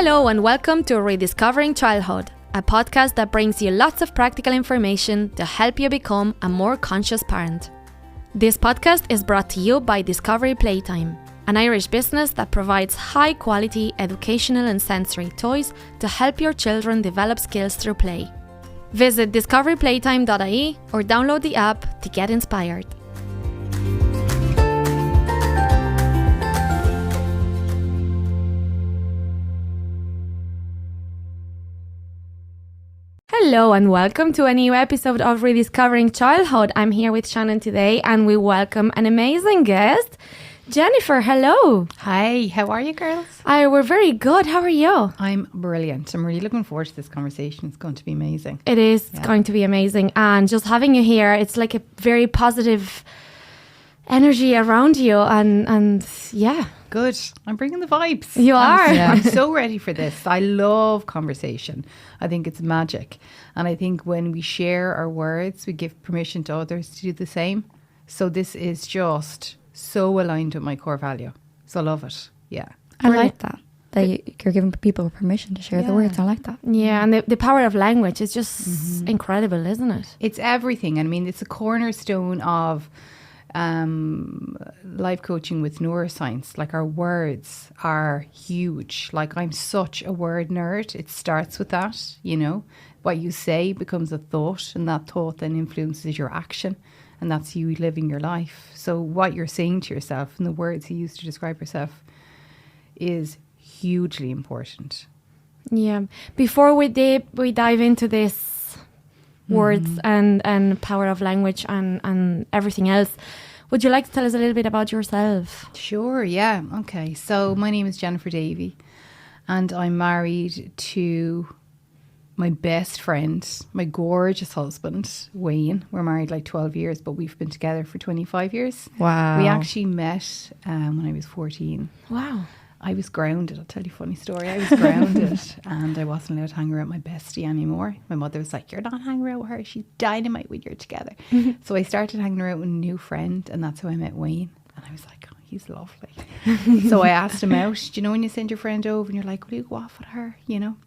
Hello and welcome to Rediscovering Childhood, a podcast that brings you lots of practical information to help you become a more conscious parent. This podcast is brought to you by Discovery Playtime, an Irish business that provides high-quality educational and sensory toys to help your children develop skills through play. Visit discoveryplaytime.ie or download the app to get inspired. Hello and welcome to a new episode of Rediscovering Childhood. I'm here with Shannon today and we welcome an amazing guest, Jennifer. Hello. Hi, how are you girls? We're very good. How are you? I'm brilliant. I'm really looking forward to this conversation. It's going to be amazing. It is going to be amazing. And just having you here, it's like a very positive energy around you and yeah. Good. I'm bringing the vibes. You are. I'm so ready for this. I love conversation. I think it's magic. And I think when we share our words, we give permission to others to do the same. So this is just so aligned with my core value. So I love it. Yeah. I like that. That you're giving people permission to share the words. I like that. Yeah, and the power of language is just incredible, isn't it? It's everything. I mean, it's a cornerstone of life coaching with neuroscience. Like, our words are huge. Like, I'm such a word nerd. It starts with that, you know. What you say becomes a thought, and that thought then influences your action, and that's you living your life. So what you're saying to yourself and the words you use to describe yourself is hugely important. Yeah. Before we dive into this words and power of language and everything else, would you like to tell us a little bit about yourself? Sure, yeah. Okay, so my name is Jennifer Davey and I'm married to my best friend, my gorgeous husband, Wayne. We're married like 12 years, but we've been together for 25 years. Wow. We actually met when I was 14. Wow. I was grounded. I'll tell you a funny story. I was grounded and I wasn't allowed to hang around my bestie anymore. My mother was like, you're not hanging around with her. She's dynamite when you're together. So I started hanging around with a new friend, and that's how I met Wayne. And I was like, oh, he's lovely. So I asked him out. Do you know when you send your friend over and you're like, will you go off with her? You know,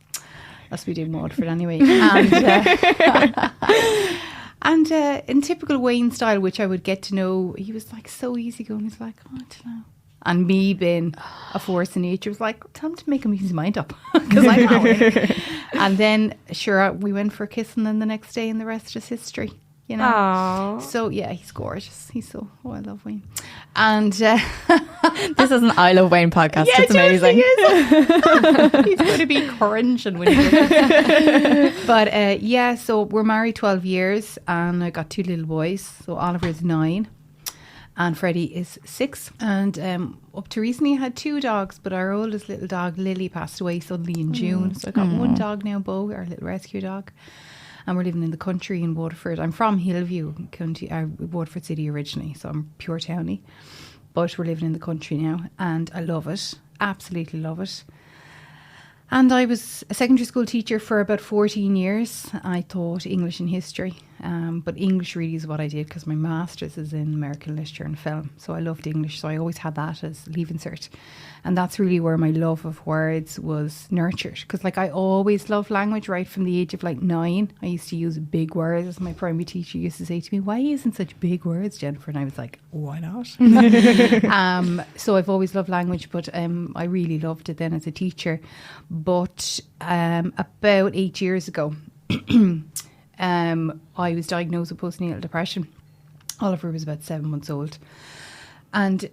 that's what we do in Waterford anyway. And in typical Wayne style, which I would get to know, he was like so easygoing. He's like, oh, I don't know. And me being a force in nature was like, tell him to make him use his mind up, because I'm not winning. And then, sure, we went for a kiss, and then the next day, and the rest is history, you know. Aww. So, yeah, he's gorgeous. He's so, I love Wayne. And this is an I Love Wayne podcast. Yeah, it's amazing. He's going to be cringing when he does. But yeah, so we're married 12 years, and I got two little boys. So Oliver's 9. And Freddie is 6. And up to recently I had 2 dogs, but our oldest little dog, Lily, passed away suddenly in June. So I got one dog now, Bo, our little rescue dog. And we're living in the country in Waterford. I'm from Hillview, Waterford City originally, so I'm pure townie. But we're living in the country now, and I love it. Absolutely love it. And I was a secondary school teacher for about 14 years. I taught English and history, but English really is what I did because my master's is in American literature and film. So I loved English, so I always had that as leaving cert. And that's really where my love of words was nurtured, because like I always loved language right from the age of like 9. I used to use big words. As my primary teacher used to say to me, why are you using such big words, Jennifer? And I was like, why not? So I've always loved language, but I really loved it then as a teacher. But about 8 years ago, I was diagnosed with post-natal depression. Oliver was about 7 months old. And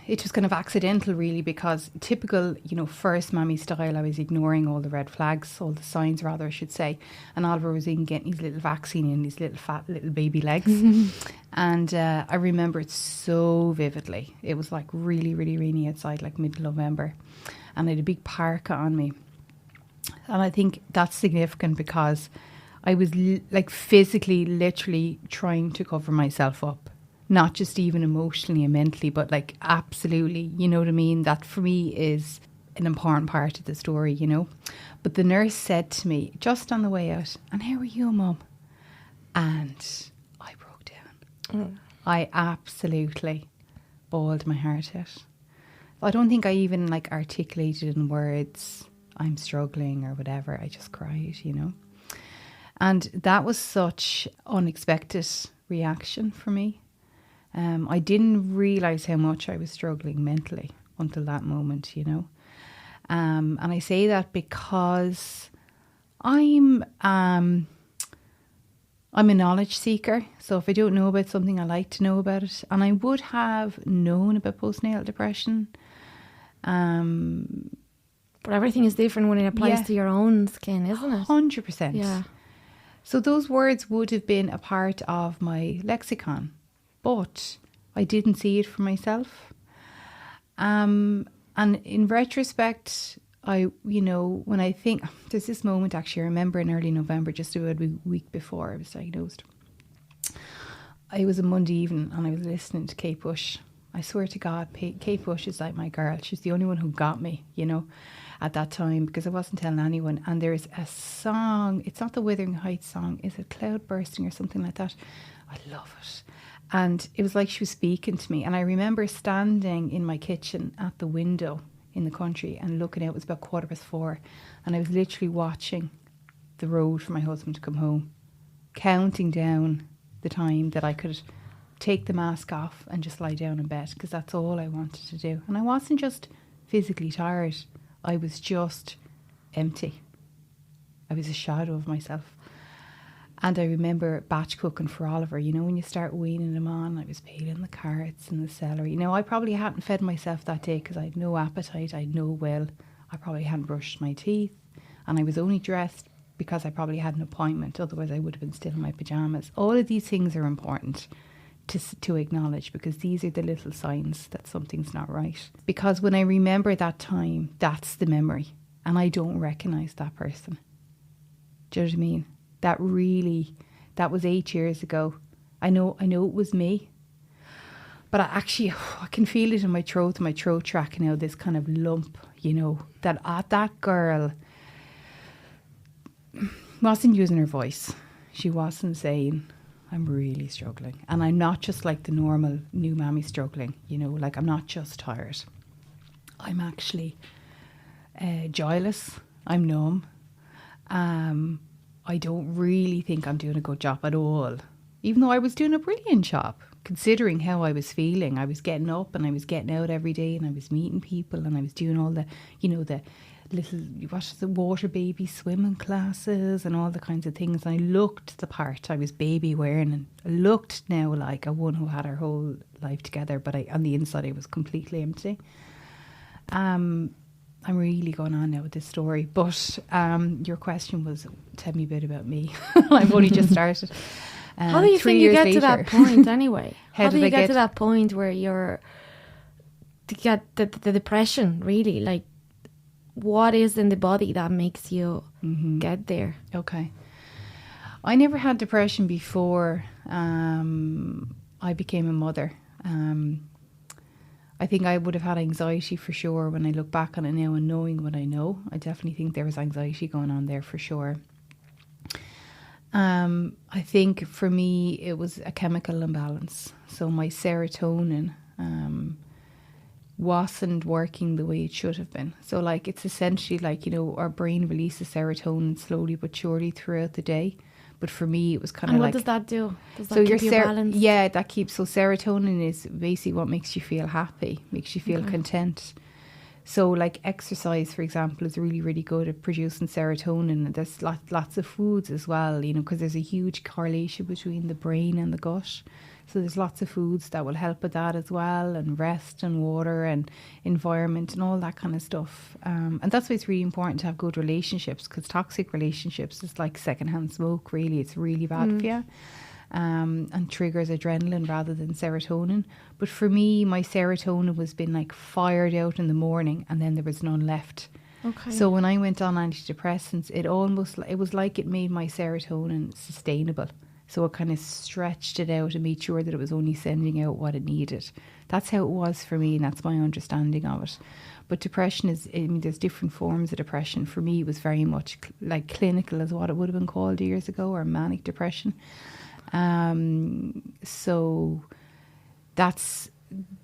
it was kind of accidental, really, because typical, you know, first mammy style, I was ignoring all the red flags, all the signs, rather, I should say. And Oliver was in getting his little vaccine in his little fat little baby legs. And I remember it so vividly. It was like really, really rainy outside, like mid-November. And I had a big parka on me. And I think that's significant because I was like physically, literally trying to cover myself up. Not just even emotionally and mentally, but like absolutely, you know what I mean? That for me is an important part of the story, you know. But the nurse said to me just on the way out, and how are you, Mum? And I broke down. I absolutely bawled my heart out. I don't think I even like articulated in words I'm struggling or whatever. I just cried, you know. And that was such unexpected reaction for me. I didn't realise how much I was struggling mentally until that moment, you know. And I say that because I'm a knowledge seeker. So if I don't know about something, I like to know about it. And I would have known about postnatal depression. But everything is different when it applies to your own skin, isn't it? 100%. Yeah. So those words would have been a part of my lexicon, but I didn't see it for myself. And in retrospect, when I think, there's this moment actually, I remember in early November, just about a week before I was diagnosed. It was a Monday evening and I was listening to Kate Bush. I swear to God, Kate Bush is like my girl. She's the only one who got me, you know, at that time, because I wasn't telling anyone. And there's a song, it's not the Wuthering Heights song, is it Cloud Bursting or something like that? I love it. And it was like she was speaking to me. And I remember standing in my kitchen at the window in the country and looking out. It was about 4:15, and I was literally watching the road for my husband to come home, counting down the time that I could take the mask off and just lie down in bed, because that's all I wanted to do. And I wasn't just physically tired, I was just empty. I was a shadow of myself. And I remember batch cooking for Oliver. You know, when you start weaning him on, I was peeling the carrots and the celery. Now, I probably hadn't fed myself that day because I had no appetite, I had no will. I probably hadn't brushed my teeth, and I was only dressed because I probably had an appointment. Otherwise, I would have been still in my pyjamas. All of these things are important to acknowledge, because these are the little signs that something's not right. Because when I remember that time, that's the memory, and I don't recognise that person. Do you know what I mean? That was 8 years ago. I know it was me, but I can feel it in my throat track now, this kind of lump, you know, that girl wasn't using her voice. She wasn't saying, I'm really struggling. And I'm not just like the normal new mammy struggling, you know, like I'm not just tired. I'm actually joyless. I'm numb. I don't really think I'm doing a good job at all, even though I was doing a brilliant job, considering how I was feeling. I was getting up and I was getting out every day and I was meeting people and I was doing all the, you know, the little, water baby swimming classes and all the kinds of things. And I looked the part. I was baby wearing and I looked now like a one who had her whole life together, but on the inside I was completely empty. I'm really going on now with this story, but your question was, tell me a bit about me. I've only just started. How do you think you get to that point anyway? How do you get to that point where to get the depression, really? Like, what is in the body that makes you get there? Okay. I never had depression before I became a mother. I think I would have had anxiety for sure when I look back on it now and knowing what I know. I definitely think there was anxiety going on there for sure. I think for me it was a chemical imbalance. So my serotonin wasn't working the way it should have been. So like it's essentially like, you know, our brain releases serotonin slowly but surely throughout the day. But for me, it was kind of like... And what does that do? Does that keep you balanced? Yeah, that keeps... So serotonin is basically what makes you feel happy, makes you feel content. So like exercise, for example, is really, really good at producing serotonin. And there's lots of foods as well, you know, because there's a huge correlation between the brain and the gut. So there's lots of foods that will help with that as well, and rest and water and environment and all that kind of stuff. And that's why it's really important to have good relationships, because toxic relationships is like secondhand smoke, really. It's really bad for you. And triggers adrenaline rather than serotonin. But for me, my serotonin was been like fired out in the morning and then there was none left. Okay. So when I went on antidepressants, it was like it made my serotonin sustainable. So it kind of stretched it out and made sure that it was only sending out what it needed. That's how it was for me, and that's my understanding of it. But depression is, I mean, there's different forms of depression. For me, it was very much like clinical is what it would have been called years ago, or manic depression. So that's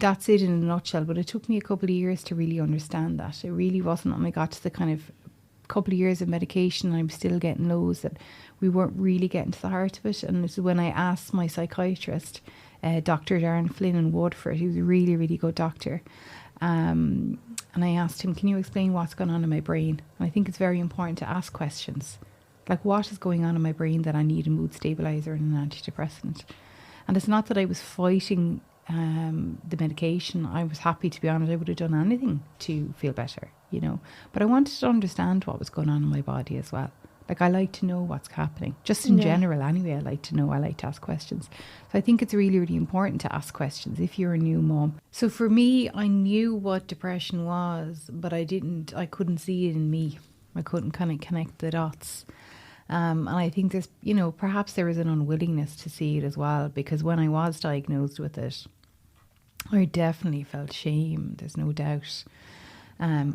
it in a nutshell. But it took me a couple of years to really understand that. It really wasn't when I got to the kind of couple of years of medication and I'm still getting lows, that we weren't really getting to the heart of it. And so when I asked my psychiatrist, Dr. Darren Flynn in Waterford, he was a really, really good doctor, and I asked him, can you explain what's going on in my brain? And I think it's very important to ask questions. Like, what is going on in my brain that I need a mood stabiliser and an antidepressant? And it's not that I was fighting the medication. I was happy, to be honest. I would have done anything to feel better, you know. But I wanted to understand what was going on in my body as well. Like, I like to know what's happening. Just in general, anyway, I like to know. I like to ask questions. So I think it's really, really important to ask questions if you're a new mom. So for me, I knew what depression was, but I couldn't see it in me. I couldn't kind of connect the dots. And I think there's, you know, perhaps there is an unwillingness to see it as well, because when I was diagnosed with it, I definitely felt shame, there's no doubt,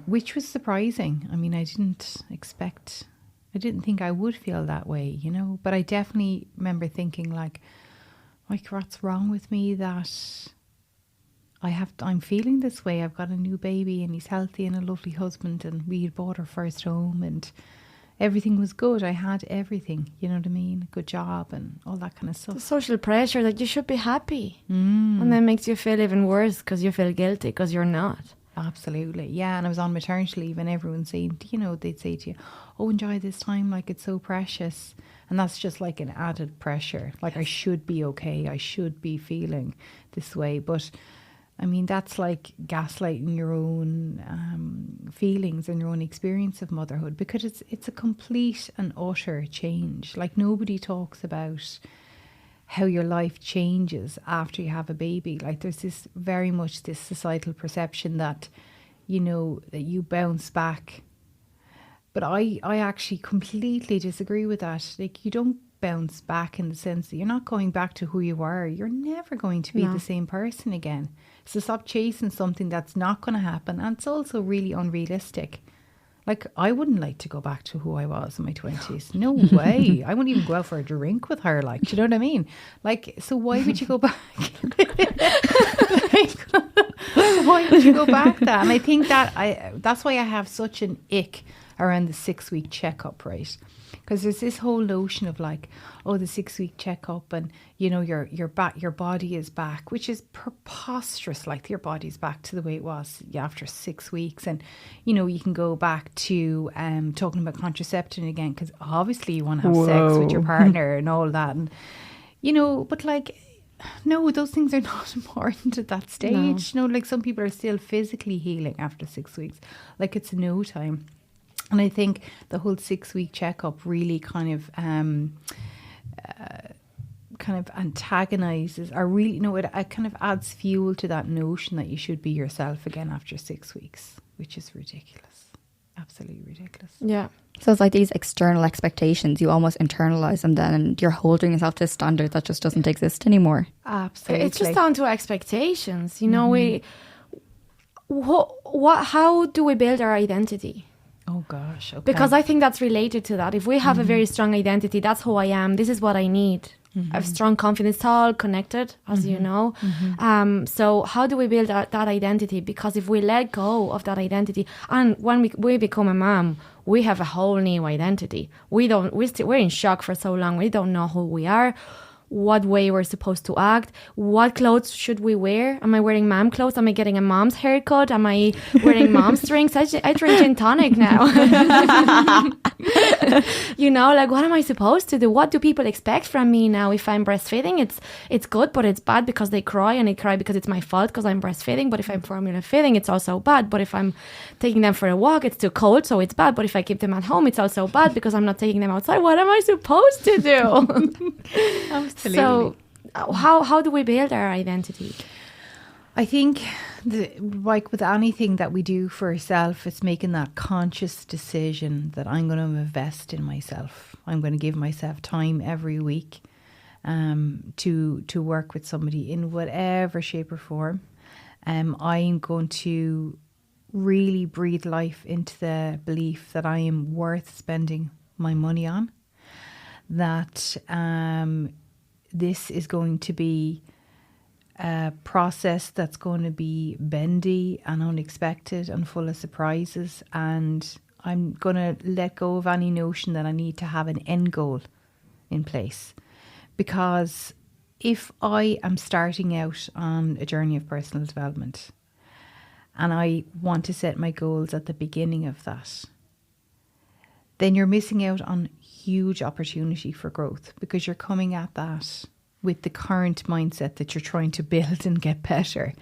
which was surprising. I mean, I didn't think I would feel that way, you know, but I definitely remember thinking like, what's wrong with me that I'm feeling this way? I've got a new baby and he's healthy and a lovely husband and we had bought our first home and everything was good. I had everything, you know what I mean? Good job and all that kind of stuff. The social pressure that you should be happy. And then makes you feel even worse because you feel guilty because you're not. Absolutely. Yeah. And I was on maternity leave and everyone's saying, you know, they'd say to you, oh, enjoy this time, like it's so precious. And that's just like an added pressure. Like, I should be okay. I should be feeling this way. But I mean, that's like gaslighting your own feelings and your own experience of motherhood, because it's a complete and utter change. Like, nobody talks about how your life changes after you have a baby. Like, there's this very much this societal perception that, you know, that you bounce back. But I actually completely disagree with that. Like, you don't bounce back in the sense that you're not going back to who you were. You're never going to be the same person again. So stop chasing something that's not going to happen. And it's also really unrealistic. Like, I wouldn't like to go back to who I was in my 20s. No way. I wouldn't even go out for a drink with her. Like, do you know what I mean? Like, so why would you go back? Why would you go back that? And I think that's why I have such an ick around the 6-week checkup, right? Because there's this whole notion of like, oh, the 6-week checkup and, you know, your body is back, which is preposterous. Like, your body's back to the way it was after 6 weeks. And, you know, you can go back to talking about contraception again, because obviously you want to have sex with your partner and all that. And, you know, but like, no, those things are not important at that stage. No. You know, like, some people are still physically healing after 6 weeks. Like, it's no time. And I think the whole 6-week checkup really kind of antagonises, or really, you know, it kind of adds fuel to that notion that you should be yourself again after 6 weeks, which is ridiculous. Absolutely ridiculous. Yeah. So it's like these external expectations, you almost internalize them then, and you're holding yourself to a standard that just doesn't exist anymore. Absolutely. It's just down to expectations. You know, how do we build our identity? Oh gosh, okay. Because I think that's related to that. If we have a very strong identity, that's who I am, this is what I need. I have strong confidence, it's all connected, as you know. So how do we build that identity? Because if we let go of that identity, and when we become a mom, we have a whole new identity. We're in shock for so long. We don't know who we are, what way we're supposed to act, what clothes should we wear. Am I wearing mom clothes? Am I getting a mom's haircut? Am I wearing mom's drinks? I drink gin tonic now. You know, like, what am I supposed to do? What do people expect from me now? If I'm breastfeeding, it's good, but it's bad because they cry, and they cry because it's my fault because I'm breastfeeding. But if I'm formula feeding, it's also bad. But if I'm taking them for a walk, it's too cold, so it's bad. But if I keep them at home, it's also bad because I'm not taking them outside. What am I supposed to do? Absolutely. So how do we build our identity? I think, like with anything that we do for ourselves, it's making that conscious decision that I'm going to invest in myself. I'm going to give myself time every week to work with somebody in whatever shape or form. I'm going to really breathe life into the belief that I am worth spending my money on, that this is going to be a process that's going to be bendy and unexpected and full of surprises, and I'm going to let go of any notion that I need to have an end goal in place. Because if I am starting out on a journey of personal development and I want to set my goals at the beginning of that, then you're missing out on huge opportunity for growth, because you're coming at that with the current mindset that you're trying to build and get better.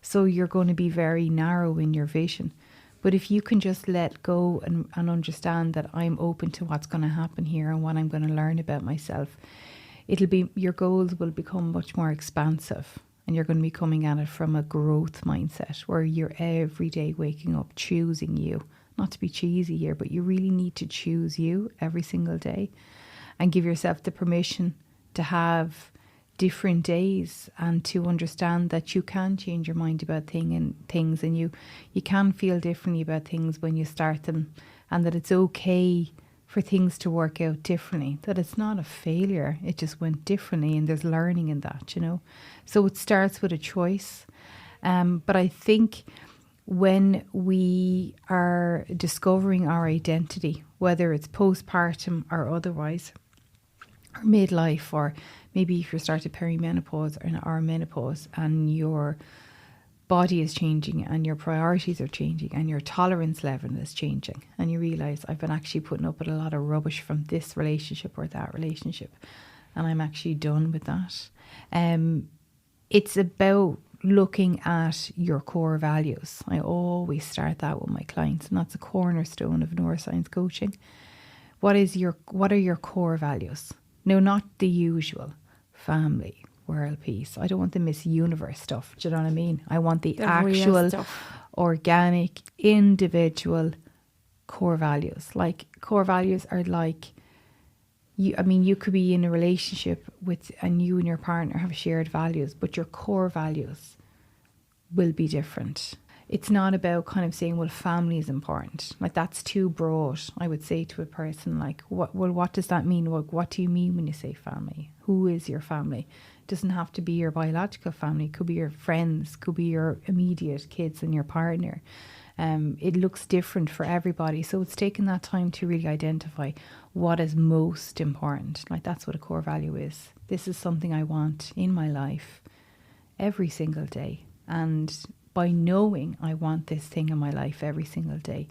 So you're going to be very narrow in your vision. But if you can just let go and understand that I'm open to what's going to happen here and what I'm going to learn about myself, your goals will become much more expansive, and you're going to be coming at it from a growth mindset where you're every day waking up choosing you. Not to be cheesy here, but you really need to choose you every single day and give yourself the permission to have different days and to understand that you can change your mind about things, and you can feel differently about things when you start them, and that it's okay for things to work out differently, that it's not a failure, it just went differently, and there's learning in that, So it starts with a choice. But I think when we are discovering our identity, whether it's postpartum or otherwise, or midlife, or maybe if you're started perimenopause or menopause, and your body is changing and your priorities are changing and your tolerance level is changing, and you realise I've been actually putting up with a lot of rubbish from this relationship or that relationship, and I'm actually done with that. It's about looking at your core values. I always start that with my clients, and that's a cornerstone of neuroscience coaching. What are your core values? No, not the usual family, world peace. I don't want the Miss Universe stuff. Do you know what I mean? I want the actual, organic, individual core values. Like, core values are like, you could be in a relationship and you and your partner have shared values, but your core values will be different. It's not about kind of saying, well, family is important. Like, that's too broad. I would say to a person, like, what does that mean? What do you mean when you say family? Who is your family? It doesn't have to be your biological family. It could be your friends, could be your immediate kids and your partner. It looks different for everybody. So it's taking that time to really identify what is most important. Like, that's what a core value is. This is something I want in my life every single day. And by knowing I want this thing in my life every single day,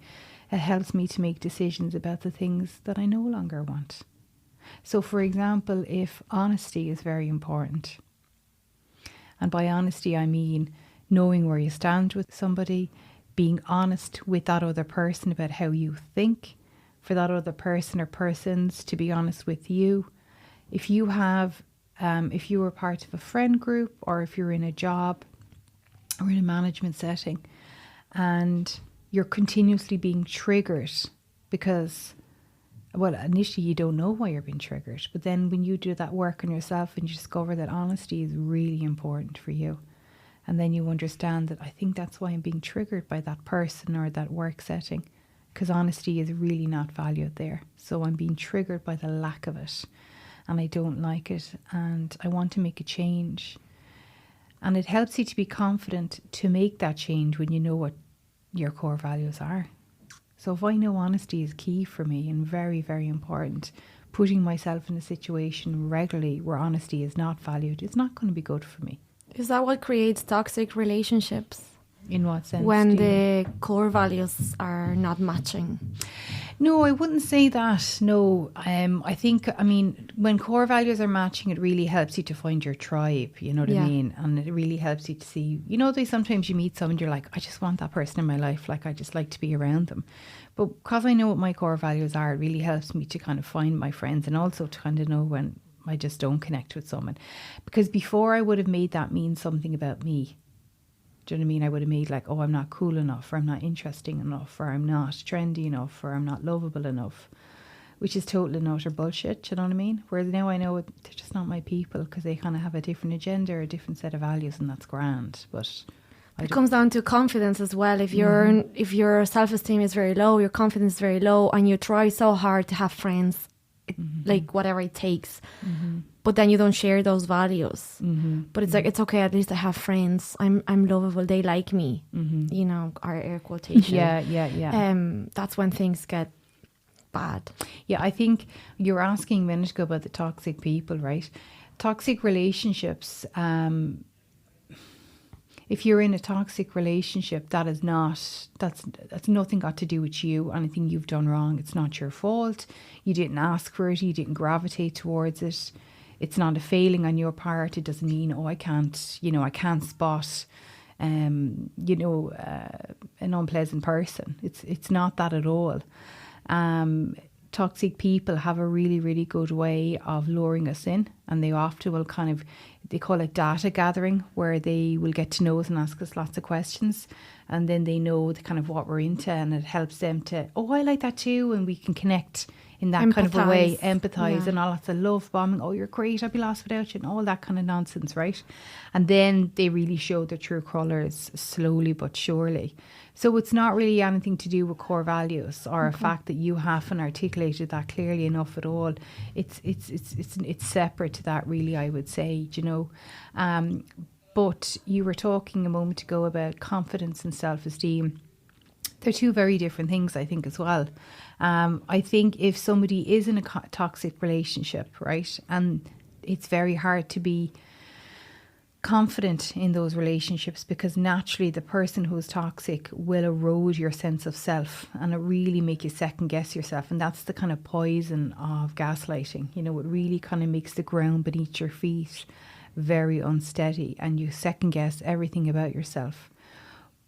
it helps me to make decisions about the things that I no longer want. So, for example, if honesty is very important, and by honesty I mean knowing where you stand with somebody, being honest with that other person about how you think, for that other person or persons to be honest with you. If you were part of a friend group, or if you're in a job or in a management setting, and you're continuously being triggered because, well, initially you don't know why you're being triggered, but then when you do that work on yourself and you discover that honesty is really important for you, and then you understand that I think that's why I'm being triggered by that person or that work setting, because honesty is really not valued there. So I'm being triggered by the lack of it, and I don't like it, and I want to make a change. And it helps you to be confident to make that change when you know what your core values are. So if I know honesty is key for me and very, very important, putting myself in a situation regularly where honesty is not valued is not going to be good for me. Is that what creates toxic relationships? In what sense? When the core values are not matching? No, I wouldn't say that. No, I think, when core values are matching, it really helps you to find your tribe, you know what I mean? And it really helps you to see, sometimes you meet someone, you're like, I just want that person in my life. Like, I just like to be around them. But because I know what my core values are, it really helps me to kind of find my friends, and also to kind of know when I just don't connect with someone. Because before I would have made that mean something about me. Do you know what I mean? I would have made like, oh, I'm not cool enough, or I'm not interesting enough, or I'm not trendy enough, or I'm not lovable enough, which is total and utter bullshit. Do you know what I mean? Whereas now I know they're just not my people, because they kind of have a different agenda or a different set of values, and that's grand. But it comes down to confidence as well. If your self-esteem is very low, your confidence is very low, and you try so hard to have friends, like whatever it takes, but then you don't share those values. But it's like, it's okay, at least I have friends, I'm lovable, they like me, you know, our air quotation. That's when things get bad. Yeah, I think you're asking a minute ago about the toxic people, right? Toxic relationships, if you're in a toxic relationship, that's nothing got to do with you, anything you've done wrong. It's not your fault. You didn't ask for it. You didn't gravitate towards it. It's not a failing on your part. It doesn't mean, I can't spot, an unpleasant person. It's not that at all. Toxic people have a really, really good way of luring us in, and they often will they call it data gathering, where they will get to know us and ask us lots of questions, and then they know the kind of what we're into, and it helps them to, I like that too, and we can connect in that kind of a way, empathise, and all lots of love bombing, you're great, I'd be lost without you, and all that kind of nonsense, right? And then they really show their true colours slowly but surely. So it's not really anything to do with core values or a fact that you haven't articulated that clearly enough at all. It's separate to that, really, I would say, you know. But you were talking a moment ago about confidence and self-esteem. They're two very different things, I think, as well. I think if somebody is in a toxic relationship, right, and it's very hard to be confident in those relationships, because naturally the person who is toxic will erode your sense of self and it really make you second guess yourself. And that's the kind of poison of gaslighting. You know, it really kind of makes the ground beneath your feet very unsteady, and you second guess everything about yourself.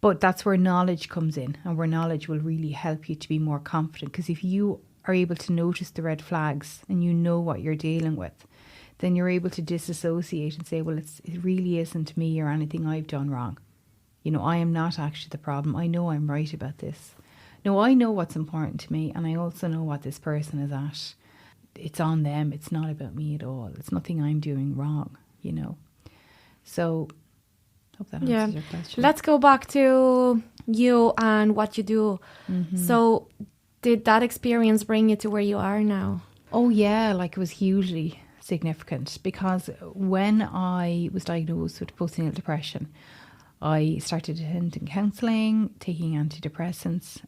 But that's where knowledge comes in, and where knowledge will really help you to be more confident. Because if you are able to notice the red flags and you know what you're dealing with, then you're able to disassociate and say, well, it really isn't me or anything I've done wrong. You know, I am not actually the problem. I know I'm right about this. No, I know what's important to me, and I also know what this person is at. It's on them. It's not about me at all. It's nothing I'm doing wrong, you know. So, hope that answers your question. Let's go back to you and what you do. So, did that experience bring you to where you are now? Oh, yeah, like it was hugely significant, because when I was diagnosed with postnatal depression, I started attending counselling, taking antidepressants,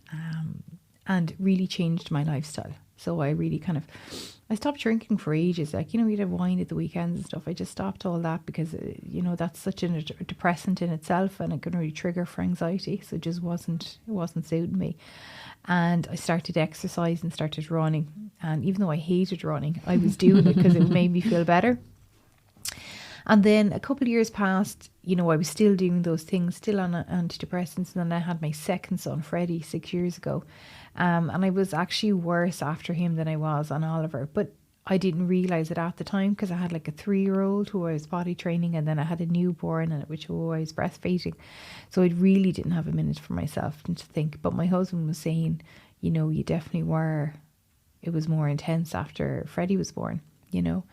and really changed my lifestyle. So I really I stopped drinking for ages. Like, you know, we'd have wine at the weekends and stuff. I just stopped all that because, you know, that's such a depressant in itself, and it can really trigger for anxiety. So it just wasn't suiting me. And I started exercise and started running. And even though I hated running, I was doing it because it made me feel better. And then a couple of years passed, you know, I was still doing those things, still on antidepressants. And then I had my second son, Freddie, 6 years ago. And I was actually worse after him than I was on Oliver. But I didn't realise it at the time, because I had like a 3-year-old who I was body training, and then I had a newborn and which I was breastfeeding. So I really didn't have a minute for myself and to think. But my husband was saying, you know, you definitely were. It was more intense after Freddie was born, you know.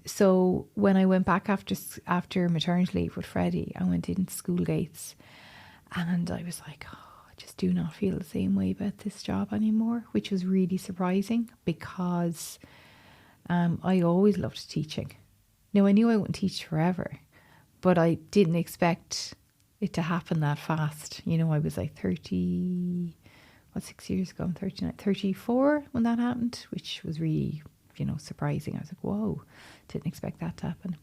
So when I went back after maternity leave with Freddie, I went into school gates, and I was like, I just do not feel the same way about this job anymore, which was really surprising, because I always loved teaching. Now, I knew I wouldn't teach forever, but I didn't expect it to happen that fast. You know, I was like 6 years ago, I'm 39, 34 when that happened, which was really, you know, surprising. I was like, whoa, didn't expect that to happen.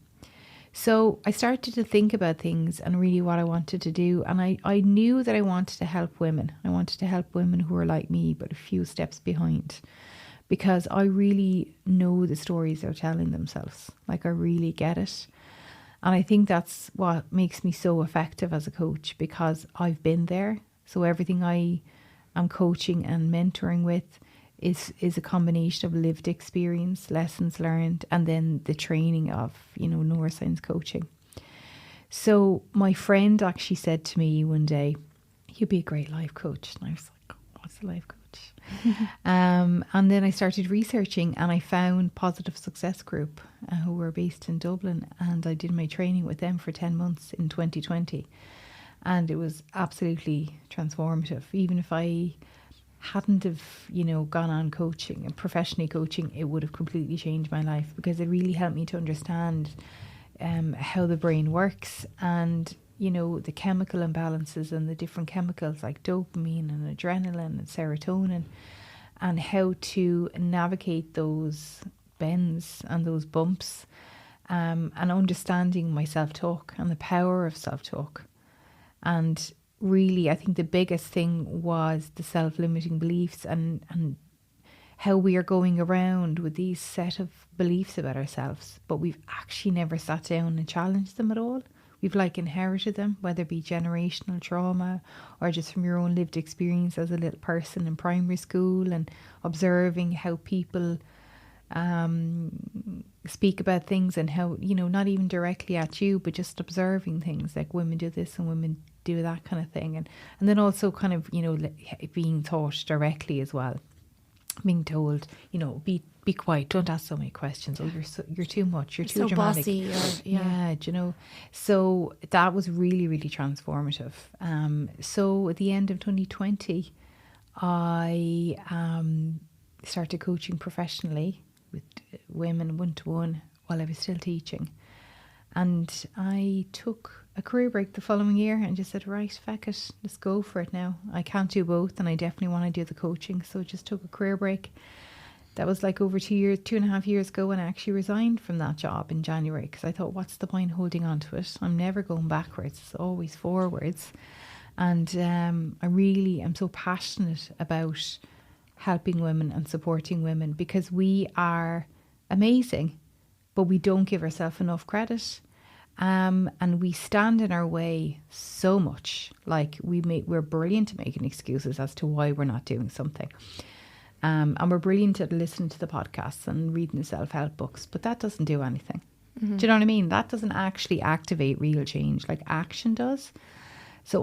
So I started to think about things and really what I wanted to do. And I knew that I wanted to help women. I wanted to help women who are like me, but a few steps behind, because I really know the stories they're telling themselves. Like, I really get it. And I think that's what makes me so effective as a coach, because I've been there. So everything I am coaching and mentoring with is a combination of lived experience, lessons learned, and then the training of, you know, neuroscience coaching. So my friend actually said to me one day, "You'd be a great life coach." And I was like, "What's a life coach?" And then I started researching, and I found Positive Success Group, who were based in Dublin, and I did my training with them for 10 months in 2020. And it was absolutely transformative. Even if I hadn't have, gone on coaching and professionally coaching, it would have completely changed my life, because it really helped me to understand how the brain works, and the chemical imbalances and the different chemicals like dopamine and adrenaline and serotonin, and how to navigate those bends and those bumps, and understanding my self-talk and the power of self-talk. And really, I think the biggest thing was the self-limiting beliefs, and how we are going around with these set of beliefs about ourselves, but we've actually never sat down and challenged them at all. We've inherited them, whether it be generational trauma or just from your own lived experience as a little person in primary school, and observing how people speak about things, and how, not even directly at you, but just observing things like women do this and women do that kind of thing. And then also kind of, being taught directly as well, being told, be quiet, don't ask so many questions. Oh, you're too much, you're too so dramatic. Bossy, Yeah, so that was really, really transformative. So at the end of 2020, I started coaching professionally with women one-to-one while I was still teaching. And I took a career break the following year and just said, right, feck it, let's go for it now. I can't do both, and I definitely want to do the coaching. So I just took a career break. That was over 2.5 years ago, when I actually resigned from that job in January, because I thought, what's the point holding on to it? I'm never going backwards, it's always forwards. And I really am so passionate about helping women and supporting women, because we are amazing, but we don't give ourselves enough credit. And we stand in our way so much. We're brilliant at making excuses as to why we're not doing something. And we're brilliant at listening to the podcasts and reading the self-help books, but that doesn't do anything. Mm-hmm. Do you know what I mean? That doesn't actually activate real change like action does. So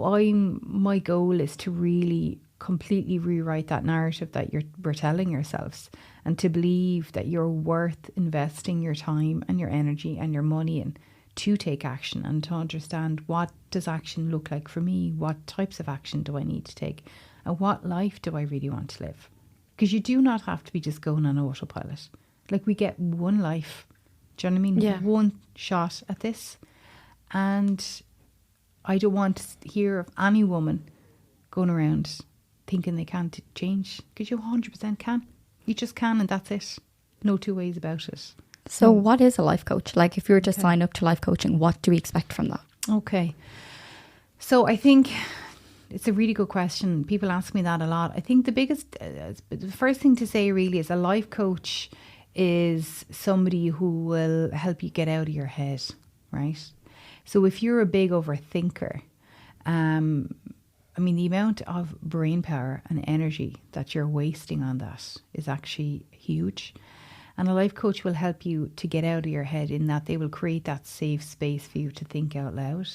my goal is to really completely rewrite that narrative that we're telling ourselves, and to believe that you're worth investing your time and your energy and your money in, to take action, and to understand, what does action look like for me? What types of action do I need to take? And what life do I really want to live? Because you do not have to be just going on autopilot. We get one life. Do you know what I mean? Yeah. One shot at this. And I don't want to hear of any woman going around thinking they can't change, because you 100% can. You just can, and that's it. No two ways about it. So what is a life coach? If you were to sign up to life coaching, what do we expect from that? Okay. So I think it's a really good question. People ask me that a lot. I think the first thing to say really is, a life coach is somebody who will help you get out of your head, right? So if you're a big overthinker, the amount of brain power and energy that you're wasting on that is actually huge. And a life coach will help you to get out of your head, in that they will create that safe space for you to think out loud.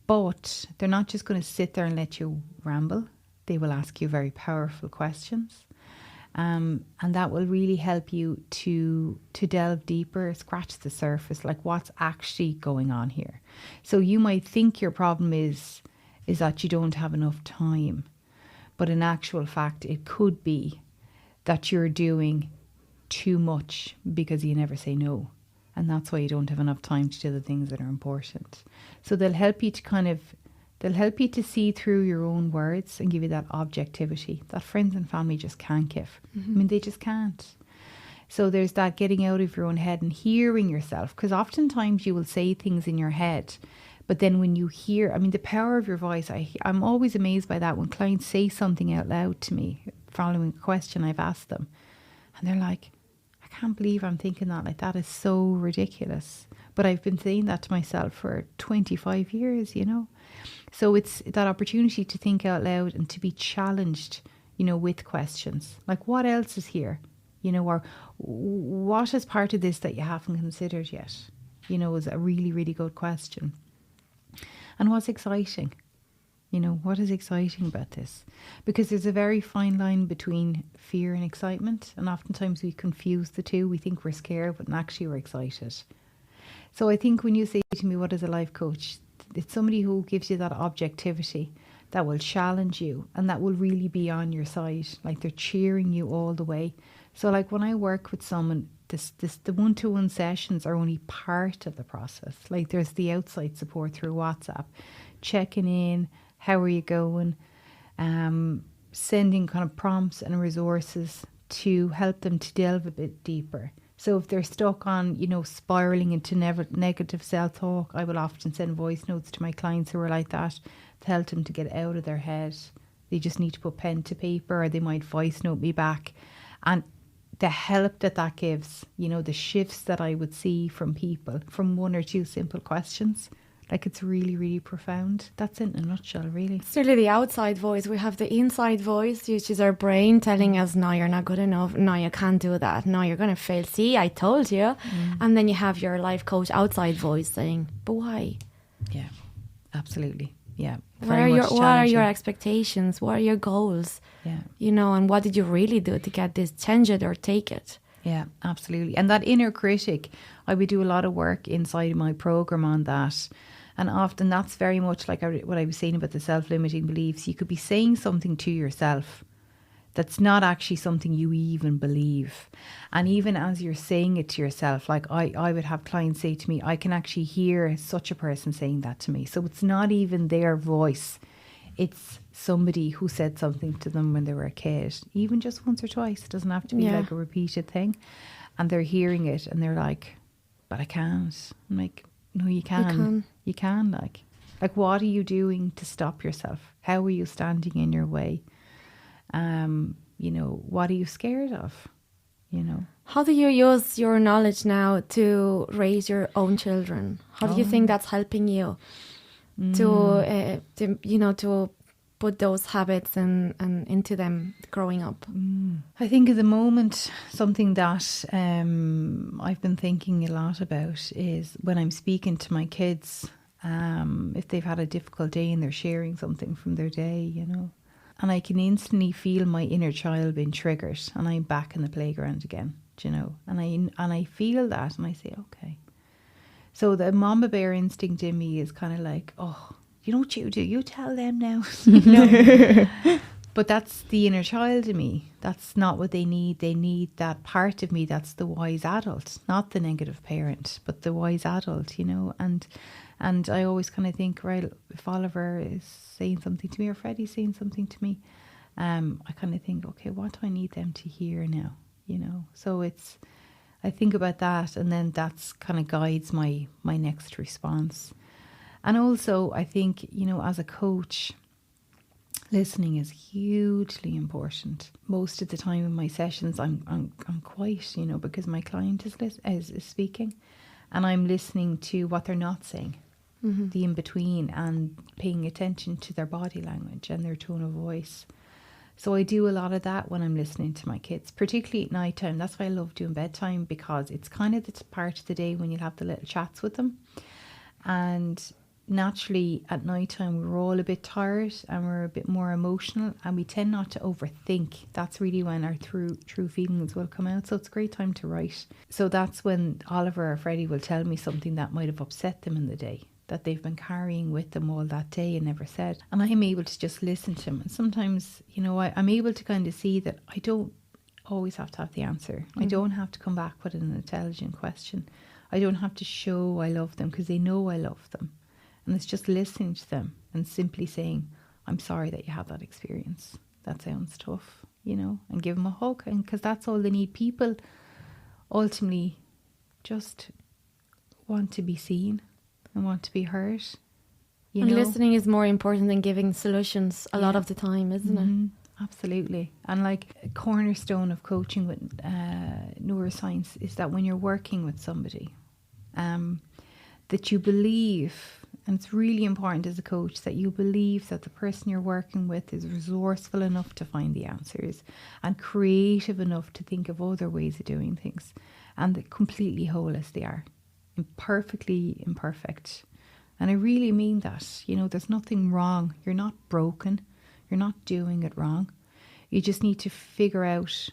But they're not just going to sit there and let you ramble. They will ask you very powerful questions. And that will really help you to delve deeper, scratch the surface, what's actually going on here. So you might think your problem is that you don't have enough time. But in actual fact, it could be that you're doing too much because you never say no. And that's why you don't have enough time to do the things that are important. So they'll help you to see through your own words and give you that objectivity that friends and family just can't give. Mm-hmm. They just can't. So there's that getting out of your own head and hearing yourself, because oftentimes you will say things in your head, but then when you hear, the power of your voice, I'm always amazed by that when clients say something out loud to me following a question I've asked them, and they're like, I can't believe I'm thinking that. That is so ridiculous. But I've been saying that to myself for 25 years, So it's that opportunity to think out loud and to be challenged, with questions. What else is here? Or what is part of this that you haven't considered yet? Is a really, really good question. And what's exciting? What is exciting about this? Because there's a very fine line between fear and excitement. And oftentimes we confuse the two. We think we're scared, but actually we're excited. So I think when you say to me, what is a life coach? It's somebody who gives you that objectivity that will challenge you and that will really be on your side. Like they're cheering you all the way. So like when I work with someone, the one-to-one sessions are only part of the process. Like there's the outside support through WhatsApp, checking in, how are you going, sending kind of prompts and resources to help them to delve a bit deeper. So if they're stuck on, you know, spiraling into negative self-talk, I will often send voice notes to my clients who are like that to help them to get out of their head. They just need to put pen to paper, or they might voice note me back. And the help that gives, you know, the shifts that I would see from people from one or two simple questions, like it's really, really profound. That's in a nutshell, really. It's really the outside voice. We have the inside voice, which is our brain telling us, no, you're not good enough. No, you can't do that. No, you're going to fail. See, I told you. And then you have your life coach outside voice saying, but why? Yeah, absolutely. Yeah. What are your expectations? What are your goals? Yeah. You know, and what did you really do to get this? Change it or take it. Yeah, absolutely. And that inner critic, I would do a lot of work inside of my program on that. And often that's very much like what I was saying about the self-limiting beliefs. You could be saying something to yourself that's not actually something you even believe. And even as you're saying it to yourself, like I would have clients say to me, I can actually hear such a person saying that to me. So it's not even their voice. It's somebody who said something to them when they were a kid, even just once or twice. It doesn't have to be like a repeated thing. And they're hearing it and they're like, but I can't. I'm like, no, you can. You can. Like, what are you doing to stop yourself? How are you standing in your way? You know, what are you scared of? You know, how do you use your knowledge now to raise your own children? How do you think that's helping you to you know, to put those habits and into them growing up? I think at the moment, something that I've been thinking a lot about is when I'm speaking to my kids, if they've had a difficult day and they're sharing something from their day, you know, and I can instantly feel my inner child being triggered and I'm back in the playground again, you know, and I feel that and I say, okay. So the mama bear instinct in me is kind of like, oh, you know what you do? You tell them now. You know? But that's the inner child in me. That's not what they need. They need that part of me that's the wise adult, not the negative parent, but the wise adult, you know. And I always kind of think, right, if Oliver is saying something to me or Freddie's saying something to me, I kind of think, okay, what do I need them to hear now, you know? So I think about that, and then that's kind of guides my next response. And also, I think, you know, as a coach, listening is hugely important. Most of the time in my sessions, I'm quiet, you know, because my client is speaking, and I'm listening to what they're not saying, the in between, and paying attention to their body language and their tone of voice. So I do a lot of that when I'm listening to my kids, particularly at night time. That's why I love doing bedtime, because it's kind of the part of the day when you'll have the little chats with them. And naturally at night time we're all a bit tired and we're a bit more emotional, and we tend not to overthink. That's really when our true feelings will come out. So it's a great time to write. So that's when Oliver or Freddie will tell me something that might have upset them in the day, that they've been carrying with them all that day and never said. And I'm able to just listen to them. And sometimes, you know, I'm able to kind of see that I don't always have to have the answer. I don't have to come back with an intelligent question. I don't have to show I love them, because they know I love them. And it's just listening to them and simply saying, I'm sorry that you had that experience. That sounds tough, you know, and give them a hug. And because that's all they need. People ultimately just want to be seen and want to be heard. And listening is more important than giving solutions a lot of the time, isn't it? Absolutely. And like a cornerstone of coaching with neuroscience is that when you're working with somebody, that you believe, and it's really important as a coach, that you believe that the person you're working with is resourceful enough to find the answers and creative enough to think of other ways of doing things, and that completely whole as they are, imperfectly imperfect. And I really mean that. You know, there's nothing wrong. You're not broken. You're not doing it wrong. You just need to figure out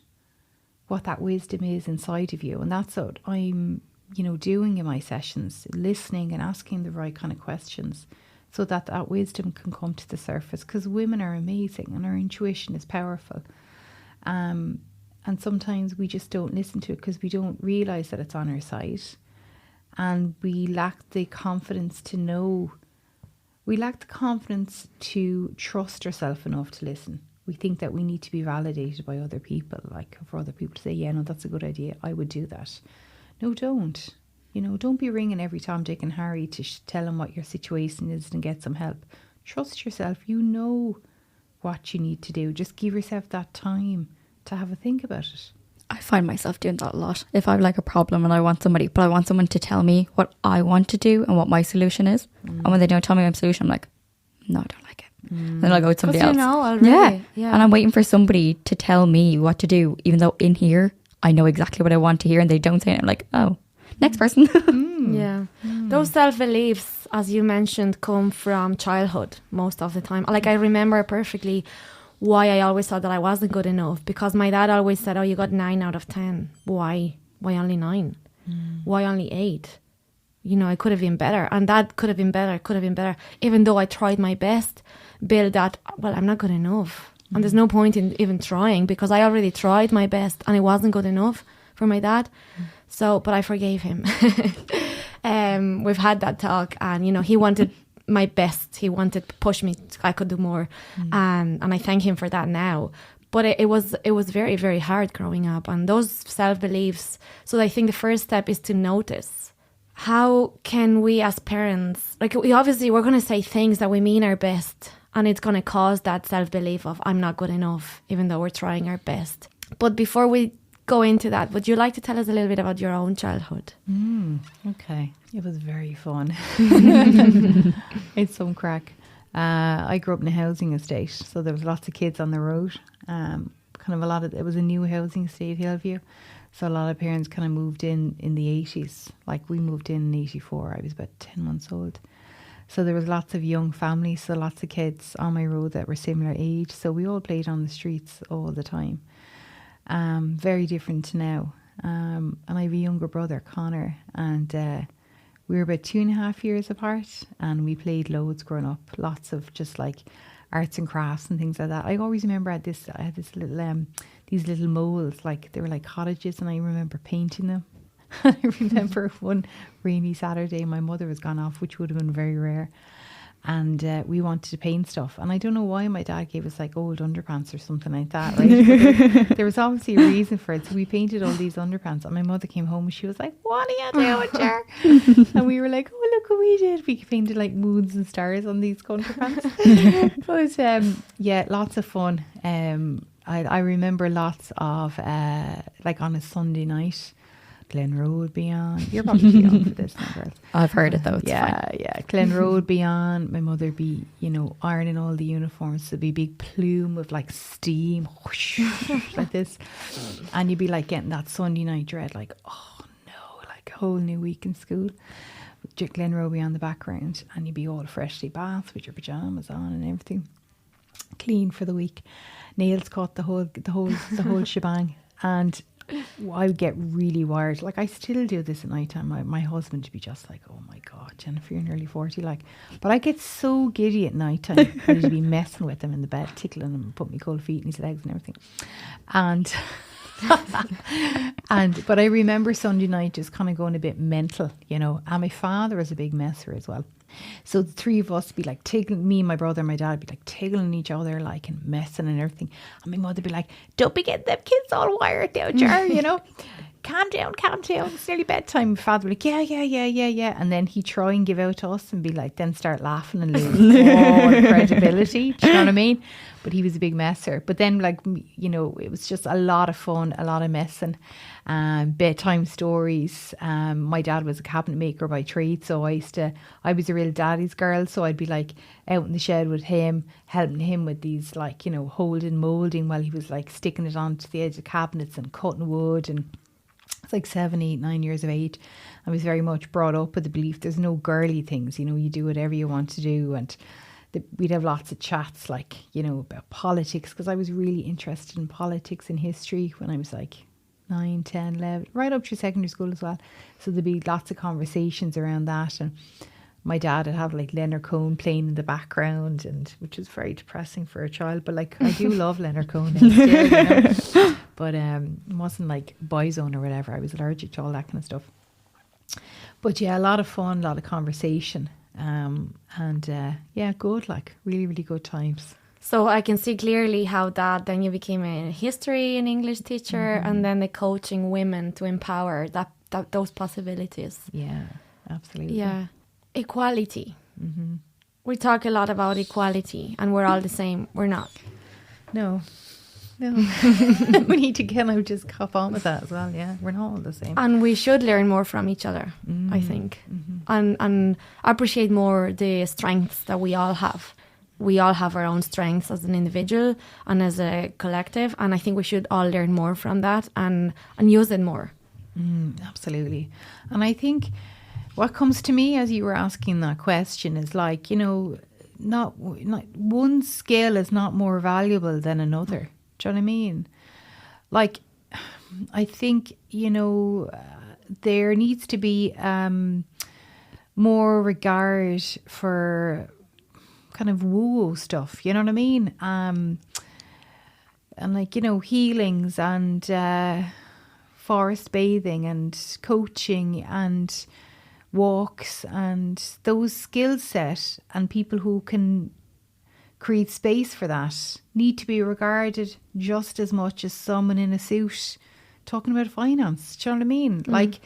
what that wisdom is inside of you. And that's what I'm, you know, doing in my sessions, listening and asking the right kind of questions so that that wisdom can come to the surface, because women are amazing and our intuition is powerful. And sometimes we just don't listen to it because we don't realise that it's on our side. And we lack the confidence to know. We lack the confidence to trust ourselves enough to listen. We think that we need to be validated by other people, like for other people to say, yeah, no, that's a good idea, I would do that. No, don't. You know, don't be ringing every Tom, Dick and Harry to tell them what your situation is and get some help. Trust yourself. You know what you need to do. Just give yourself that time to have a think about it. I find myself doing that a lot. If I have like a problem and I want somebody, but I want someone to tell me what I want to do and what my solution is. And when they don't tell me my solution, I'm like, no, I don't like it. Then I'll go with somebody else. You know already. Yeah. And I'm waiting for somebody to tell me what to do, even though in here I know exactly what I want to hear and they don't say it. I'm like, oh, next person. Yeah. Those self-beliefs, as you mentioned, come from childhood most of the time. Like I remember perfectly why I always thought that I wasn't good enough, because my dad always said, oh, you got 9 out of 10. Why only 9? Why only 8? You know, I could have been better, and that could have been better, even though I tried my best. Build that, well, I'm not good enough, and there's no point in even trying, because I already tried my best and it wasn't good enough for my dad. So, but I forgave him. We've had that talk, and you know, he wanted my best. He wanted to push me. I could do more, and I thank him for that now. But it was very, very hard growing up, and those self-beliefs. So I think the first step is to notice. How can we as parents, like we're going to say things that we mean our best, and it's going to cause that self-belief of I'm not good enough, even though we're trying our best. But before we go into that, would you like to tell us a little bit about your own childhood? Okay. It was very fun. It's some crack. I grew up in a housing estate, so there was lots of kids on the road. It was a new housing estate, Hillview. So a lot of parents kind of moved in the 80s. Like we moved in 84. I was about 10 months old. So there was lots of young families, so lots of kids on my road that were similar age. So we all played on the streets all the time. Very different to now. And I have a younger brother, Connor, and we were about 2.5 years apart, and we played loads growing up. Lots of just like arts and crafts and things like that. I always remember I had this little these little moles, like they were like cottages, and I remember painting them. I remember one rainy Saturday, my mother was gone off, which would have been very rare. And we wanted to paint stuff. And I don't know why my dad gave us like old underpants or something like that, right? But there was obviously a reason for it. So we painted all these underpants. And my mother came home and she was like, what are you doing, Jar? And we were like, oh, look what we did. We painted like moons and stars on these underpants. But yeah, lots of fun. I remember lots of, like on a Sunday night, Glenroe would be on. You're probably too young for this now, girls. I've heard it though. It's fine. Yeah. Glenroe would be on. My mother would be, you know, ironing all the uniforms. There'd be a big plume of like steam, whoosh, like this. And you'd be like getting that Sunday night dread, like, oh no, like a whole new week in school. Glenroe would be on the background, and you'd be all freshly bathed with your pajamas on and everything, clean for the week, nails cut, the whole shebang. And I would get really wired. Like I still do this at night time. My husband would be just like, oh my God, Jennifer, you're nearly 40. Like, but I get so giddy at night time. I'd be messing with him in the bed, tickling him, put my cold feet in his legs and everything. But I remember Sunday night just kind of going a bit mental, you know. And my father was a big messer as well. So the three of us be like tickling, me, my brother, and my dad be like tickling each other, like, and messing and everything. And my mother be like, don't be getting them kids all wired down, Jar, you know. Calm down. It's nearly bedtime. My father would be like, yeah. And then he'd try and give out to us and be like, then start laughing and lose all credibility. Do you know what I mean? But he was a big messer. But then, like, you know, it was just a lot of fun, a lot of messing. Bedtime stories. My dad was a cabinet maker by trade, so I was a real daddy's girl. So I'd be like out in the shed with him, helping him with these, like, you know, holding, moulding while he was like sticking it onto the edge of cabinets and cutting wood. And it's like 7, 8, 9 years of age. I was very much brought up with the belief there's no girly things, you know, you do whatever you want to do. And we'd have lots of chats, like, you know, about politics, because I was really interested in politics and history when I was like 9, 10, 11, right up through secondary school as well. So there'd be lots of conversations around that. And my dad would have like Leonard Cohen playing in the background, and which was very depressing for a child. But like I do love Leonard Cohen now still, you know? But it wasn't like Boyzone or whatever. I was allergic to all that kind of stuff. But yeah, a lot of fun, a lot of conversation, and yeah, good, like really, really good times. So I can see clearly how that then you became a history and English teacher, and then the coaching women to empower those possibilities. Yeah, absolutely. Yeah. Equality. We talk a lot about equality and we're all the same. We're not. No. We need to kind of just cop on with that as well. Yeah, we're not all the same. And we should learn more from each other, I think. And appreciate more the strengths that we all have. We all have our own strengths as an individual and as a collective. And I think we should all learn more from that and use it more. Absolutely. And I think what comes to me as you were asking that question is like, you know, not one skill is not more valuable than another. Do you know what I mean? Like, I think, you know, there needs to be more regard for kind of woo stuff, you know what I mean? And like, you know, healings and forest bathing and coaching and walks and those skill set, and people who can create space for that need to be regarded just as much as someone in a suit talking about finance. Do you know what I mean? Like,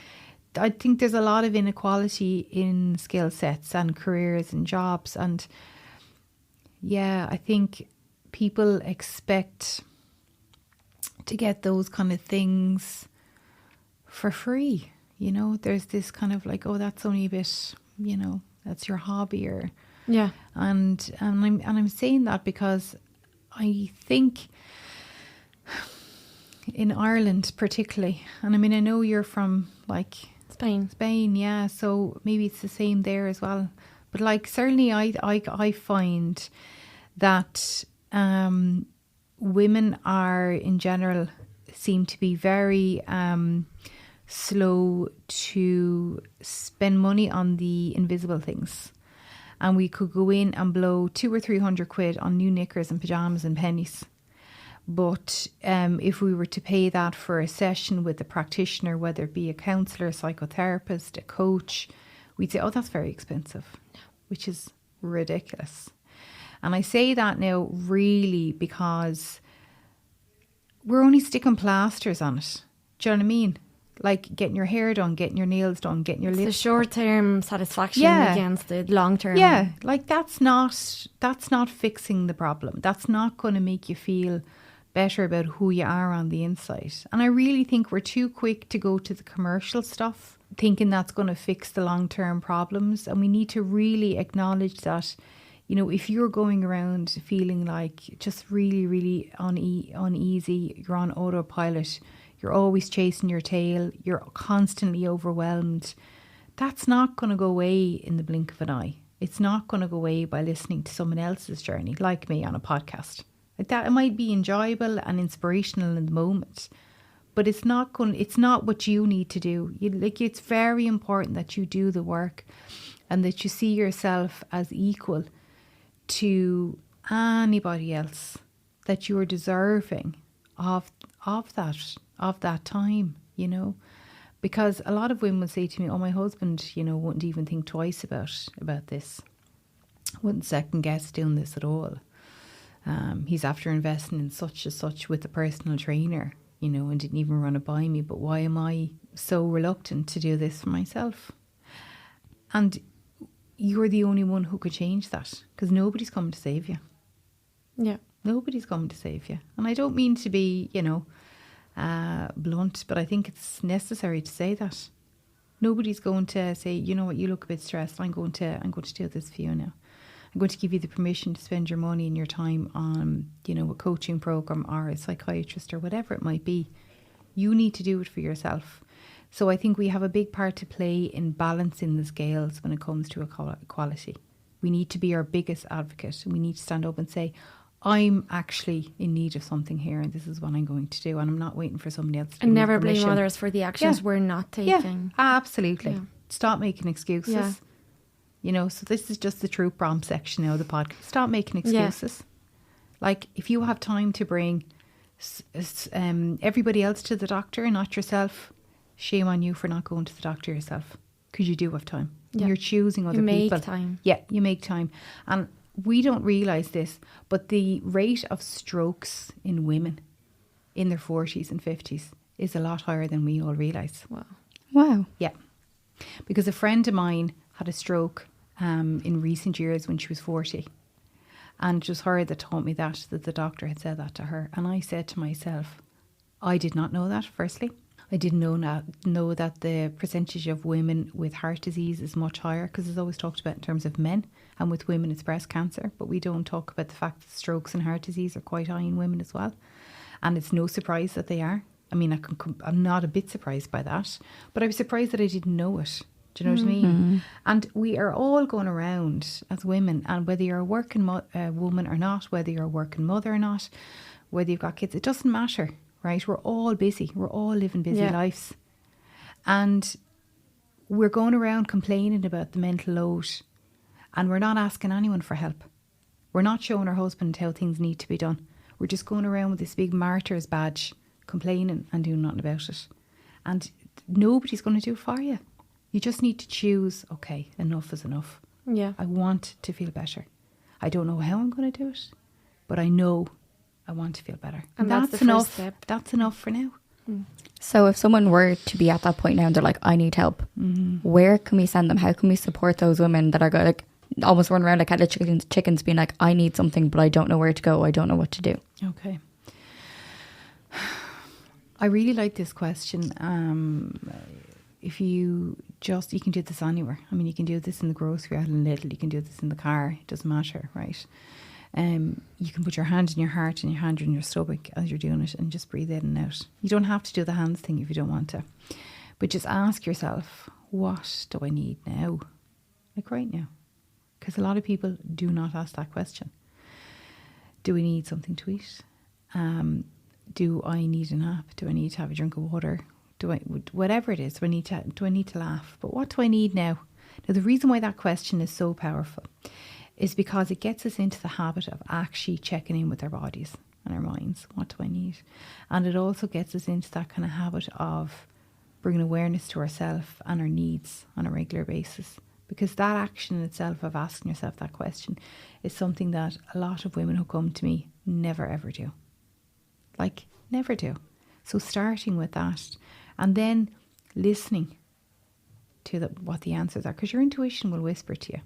I think there's a lot of inequality in skill sets and careers and jobs, and yeah, I think people expect to get those kind of things for free. You know, there's this kind of like, oh, that's only a bit, you know, that's your hobby, or yeah. And I'm saying that because I think in Ireland particularly, and I mean, I know you're from like Spain, yeah, so maybe it's the same there as well. But like certainly I find that women are in general seem to be very slow to spend money on the invisible things. And we could go in and blow 200 or 300 quid on new knickers and pyjamas and pennies. But if we were to pay that for a session with a practitioner, whether it be a counsellor, a psychotherapist, a coach, we'd say, oh, that's very expensive, which is ridiculous. And I say that now really because we're only sticking plasters on it. Do you know what I mean? Like getting your hair done, getting your nails done, getting your lips. The short-term satisfaction against the long-term. Yeah, like that's not fixing the problem. That's not going to make you feel better about who you are on the inside. And I really think we're too quick to go to the commercial stuff, thinking that's going to fix the long-term problems. And we need to really acknowledge that, you know, if you're going around feeling like just really, really uneasy, you're on autopilot, you're always chasing your tail, you're constantly overwhelmed, that's not going to go away in the blink of an eye. It's not going to go away by listening to someone else's journey, like me on a podcast. Like that, it might be enjoyable and inspirational in the moment, but it's not what you need to do. It's very important that you do the work and that you see yourself as equal to anybody else, that you are deserving of that time, you know, because a lot of women would say to me, oh, my husband, you know, wouldn't even think twice about this, wouldn't second guess doing this at all. He's after investing in such and such with a personal trainer, you know, and didn't even run it by me, but why am I so reluctant to do this for myself? And you're the only one who could change that, because nobody's coming to save you. Yeah. Nobody's coming to save you. And I don't mean to be, you know, blunt, but I think it's necessary to say that. Nobody's going to say, you know what, you look a bit stressed, I'm going to do this for you now. I'm going to give you the permission to spend your money and your time on, you know, a coaching program or a psychiatrist or whatever it might be. You need to do it for yourself. So I think we have a big part to play in balancing the scales when it comes to equality. We need to be our biggest advocate, and we need to stand up and say, I'm actually in need of something here, and this is what I'm going to do, and I'm not waiting for somebody else to and never blame others for the actions we're not taking. Yeah, absolutely. Yeah. Stop making excuses. Yeah. You know, so this is just the true prompt section now of the podcast. Stop making excuses. Like, if you have time to bring everybody else to the doctor and not yourself, shame on you for not going to the doctor yourself, because you do have time. Yeah. You're choosing other people. You make time. Yeah, you make time. And we don't realise this, but the rate of strokes in women in their 40s and 50s is a lot higher than we all realise. Wow. Yeah. Because a friend of mine had a stroke in recent years when she was 40. And it was her that taught me that the doctor had said that to her. And I said to myself, I did not know that, firstly. I didn't know that the percentage of women with heart disease is much higher, because it's always talked about in terms of men, and with women it's breast cancer. But we don't talk about the fact that strokes and heart disease are quite high in women as well. And it's no surprise that they are. I mean, I'm not a bit surprised by that, but I was surprised that I didn't know it. Do you know what I mean? And we are all going around as women, and whether you're a working woman or not, whether you're a working mother or not, whether you've got kids, it doesn't matter, right? We're all busy. We're all living busy lives. And we're going around complaining about the mental load, and we're not asking anyone for help. We're not showing our husband how things need to be done. We're just going around with this big martyr's badge, complaining and doing nothing about it. And nobody's going to do it for you. You just need to choose, okay, enough is enough. Yeah. I want to feel better. I don't know how I'm going to do it, but I know I want to feel better. And that's the enough. first step. That's enough for now. So if someone were to be at that point now and they're like, I need help, where can we send them? How can we support those women that are like almost running around like headless chickens being like, I need something, but I don't know where to go. I don't know what to do. Okay. I really like this question. If you can do this anywhere. I mean, you can do this in the grocery out in Lidl, you can do this in the car, it doesn't matter, right? You can put your hand in your heart and your hand in your stomach as you're doing it, and just breathe in and out. You don't have to do the hands thing if you don't want to, but just ask yourself, what do I need now? Like right now. Because a lot of people do not ask that question. Do we need something to eat? Do I need a nap? Do I need to have a drink of water? Whatever it is, do I need to laugh? But what do I need now? Now, the reason why that question is so powerful is because it gets us into the habit of actually checking in with our bodies and our minds. What do I need? And it also gets us into that kind of habit of bringing awareness to ourselves and our needs on a regular basis. Because that action in itself of asking yourself that question is something that a lot of women who come to me never ever do. Like, never do. So starting with that, and then listening to what the answers are, because your intuition will whisper to you,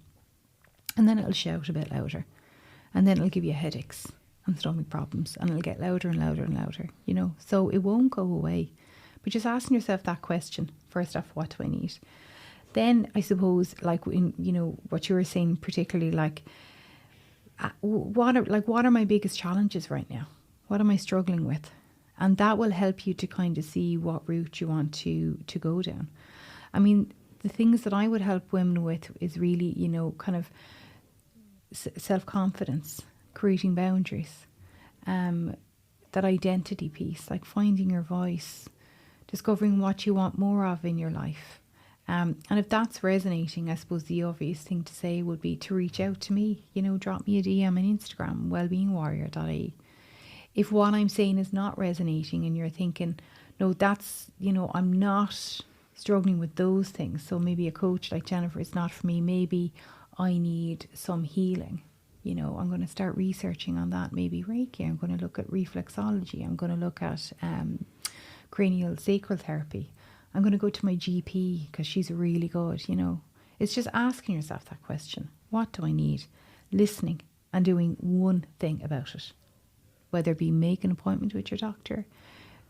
and then it'll shout a bit louder, and then it'll give you headaches and stomach problems, and it'll get louder and louder and louder, you know. So it won't go away. But just asking yourself that question, first off, what do I need? Then I suppose, like in, you know, what you were saying, particularly like, what are my biggest challenges right now? What am I struggling with? And that will help you to kind of see what route you want to go down. I mean, the things that I would help women with is really, you know, kind of self-confidence, creating boundaries, that identity piece, like finding your voice, discovering what you want more of in your life. And if that's resonating, I suppose the obvious thing to say would be to reach out to me, you know, drop me a DM on Instagram, wellbeingwarrior.ie. If what I'm saying is not resonating and you're thinking, no, that's, you know, I'm not struggling with those things, so maybe a coach like Jennifer is not for me, maybe I need some healing, you know, I'm going to start researching on that, maybe Reiki, I'm going to look at reflexology, I'm going to look at cranial sacral therapy, I'm going to go to my GP because she's really good, you know. It's just asking yourself that question, what do I need? Listening and doing one thing about it. Whether it be make an appointment with your doctor,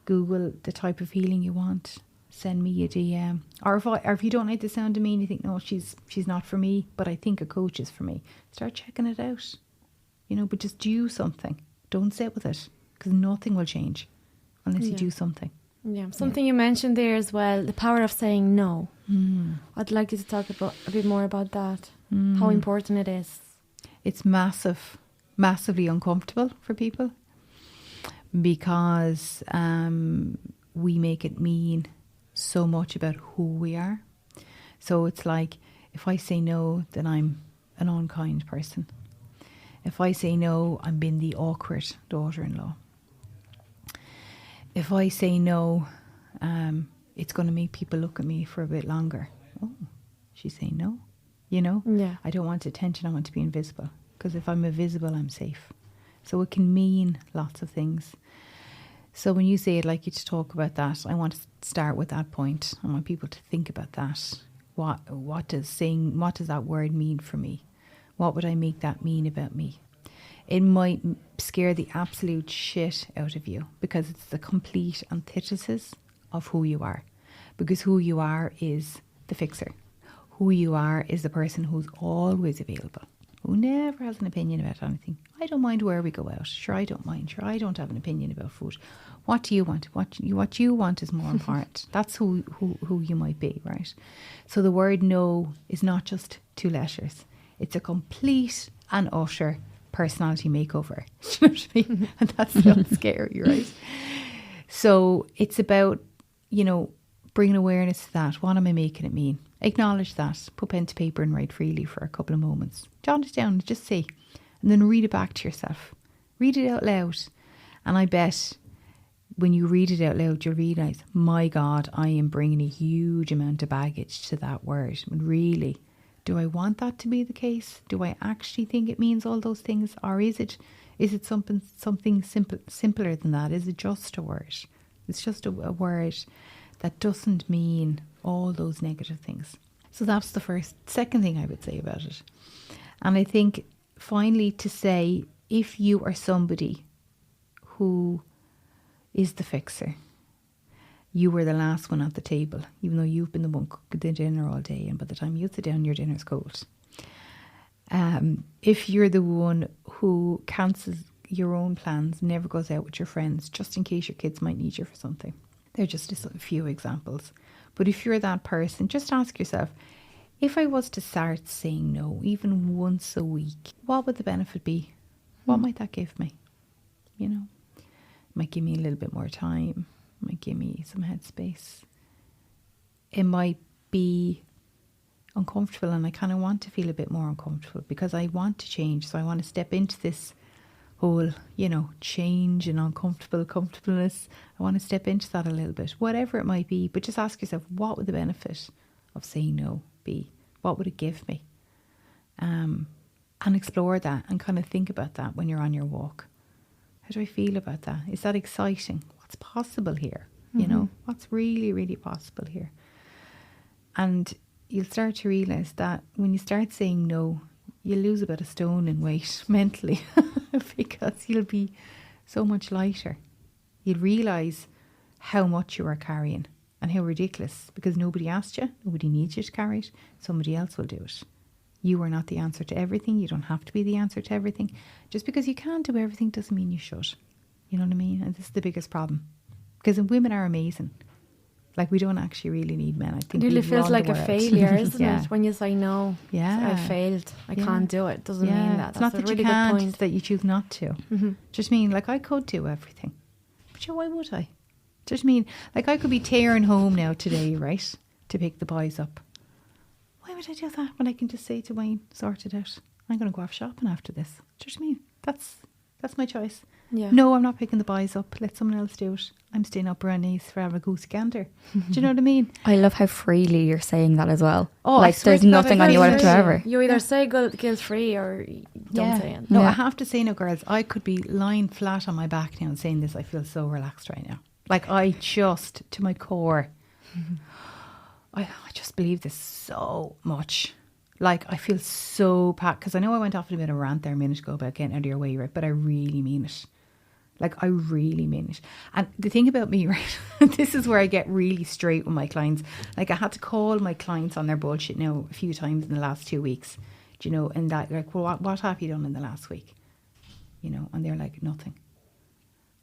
Google the type of healing you want, send me a DM. Or if you don't like the sound of me and you think, no, she's not for me, but I think a coach is for me, start checking it out. You know, but just do something. Don't sit with it, because nothing will change unless you do something. Yeah, something you mentioned there as well, the power of saying no. I'd like you to talk a bit more about that, how important it is. It's massively uncomfortable for people, because we make it mean so much about who we are. So it's like, If I say no, then I'm an unkind person. If I say no, I'm being the awkward daughter-in-law. If I say no, it's going to make people look at me for a bit longer. Oh, she's saying no, Yeah. I don't want attention. I want to be invisible, because if I'm invisible, I'm safe. So it can mean lots of things. So when you say I'd like you to talk about that, I want to start with that point. I want people to think about that. What does that word mean for me? What would I make that mean about me? It might scare the absolute shit out of you, because it's the complete antithesis of who you are. Because who you are is the fixer. Who you are is the person who's always available, who never has an opinion about anything. I don't mind where we go out. Sure, I don't mind. Sure, I don't have an opinion about food. What do you want? What you want is more important. That's who you might be, right? So the word no is not just 2 letters. It's a complete and utter personality makeover. Do you know what I mean? And that's not scary, right? So it's about, bringing awareness to that. What am I making it mean? Acknowledge that. Put pen to paper and write freely for a couple of moments. Jot it down, just say, and then read it back to yourself. Read it out loud. And I bet when you read it out loud, you'll realise, my God, I am bringing a huge amount of baggage to that word. And really, do I want that to be the case? Do I actually think it means all those things? Or is it something simpler than that? Is it just a word? It's just a word that doesn't mean all those negative things. So that's the second thing I would say about it. And I think finally to say, if you are somebody who is the fixer, you were the last one at the table, even though you've been the one cooking the dinner all day, and by the time you sit down, your dinner's cold. If you're the one who cancels your own plans, never goes out with your friends, just in case your kids might need you for something. They're just a few examples. But if you're that person, just ask yourself, if I was to start saying no, even once a week, what would the benefit be? What might that give me? It might give me a little bit more time. It might give me some headspace. It might be uncomfortable, and I kind of want to feel a bit more uncomfortable because I want to change. So I want to step into this whole, change and comfortableness. I want to step into that a little bit, whatever it might be. But just ask yourself, what would the benefit of saying no be? What would it give me? And explore that and kind of think about that when you're on your walk. How do I feel about that? Is that exciting? What's possible here? What's really, really possible here? And you'll start to realise that when you start saying no, you'll lose about a stone in weight mentally because you'll be so much lighter. You'll realise how much you are carrying and how ridiculous, because nobody asked you, nobody needs you to carry it, somebody else will do it. You are not the answer to everything. You don't have to be the answer to everything. Just because you can't do everything doesn't mean you should. You know what I mean? And this is the biggest problem. Because women are amazing. Like, we don't actually really need men. I think it really feels like a failure, isn't it? When you say no, I failed, I can't do it. Doesn't mean that. It's not that you can't, it's that you choose not to. Mm-hmm. Just mean, like, I could do everything. But why would I? Just mean, like, I could be tearing home now today, right, to pick the boys up. Why would I do that when I can just say to Wayne, sort it out? I'm going to go off shopping after this. Do you know what I mean? That's my choice. Yeah. No, I'm not picking the boys up. Let someone else do it. I'm staying up around Nice for a goose gander. Do you know what I mean? I love how freely you're saying that as well. Oh, like, there's nothing on you whatsoever. You either say guilt-free or don't say it. No, I have to say, no, girls, I could be lying flat on my back now and saying this. I feel so relaxed right now. Like, I just, to my core, I just believe this so much. Like, I feel so packed, because I know I went off on a bit of a rant there a minute ago about getting out of your way, right? But I really mean it. Like, I really mean it. And the thing about me, right, this is where I get really straight with my clients. Like, I had to call my clients on their bullshit now a few times in the last 2 weeks. Do you know? And that, like, well, what have you done in the last week? And they're like, nothing.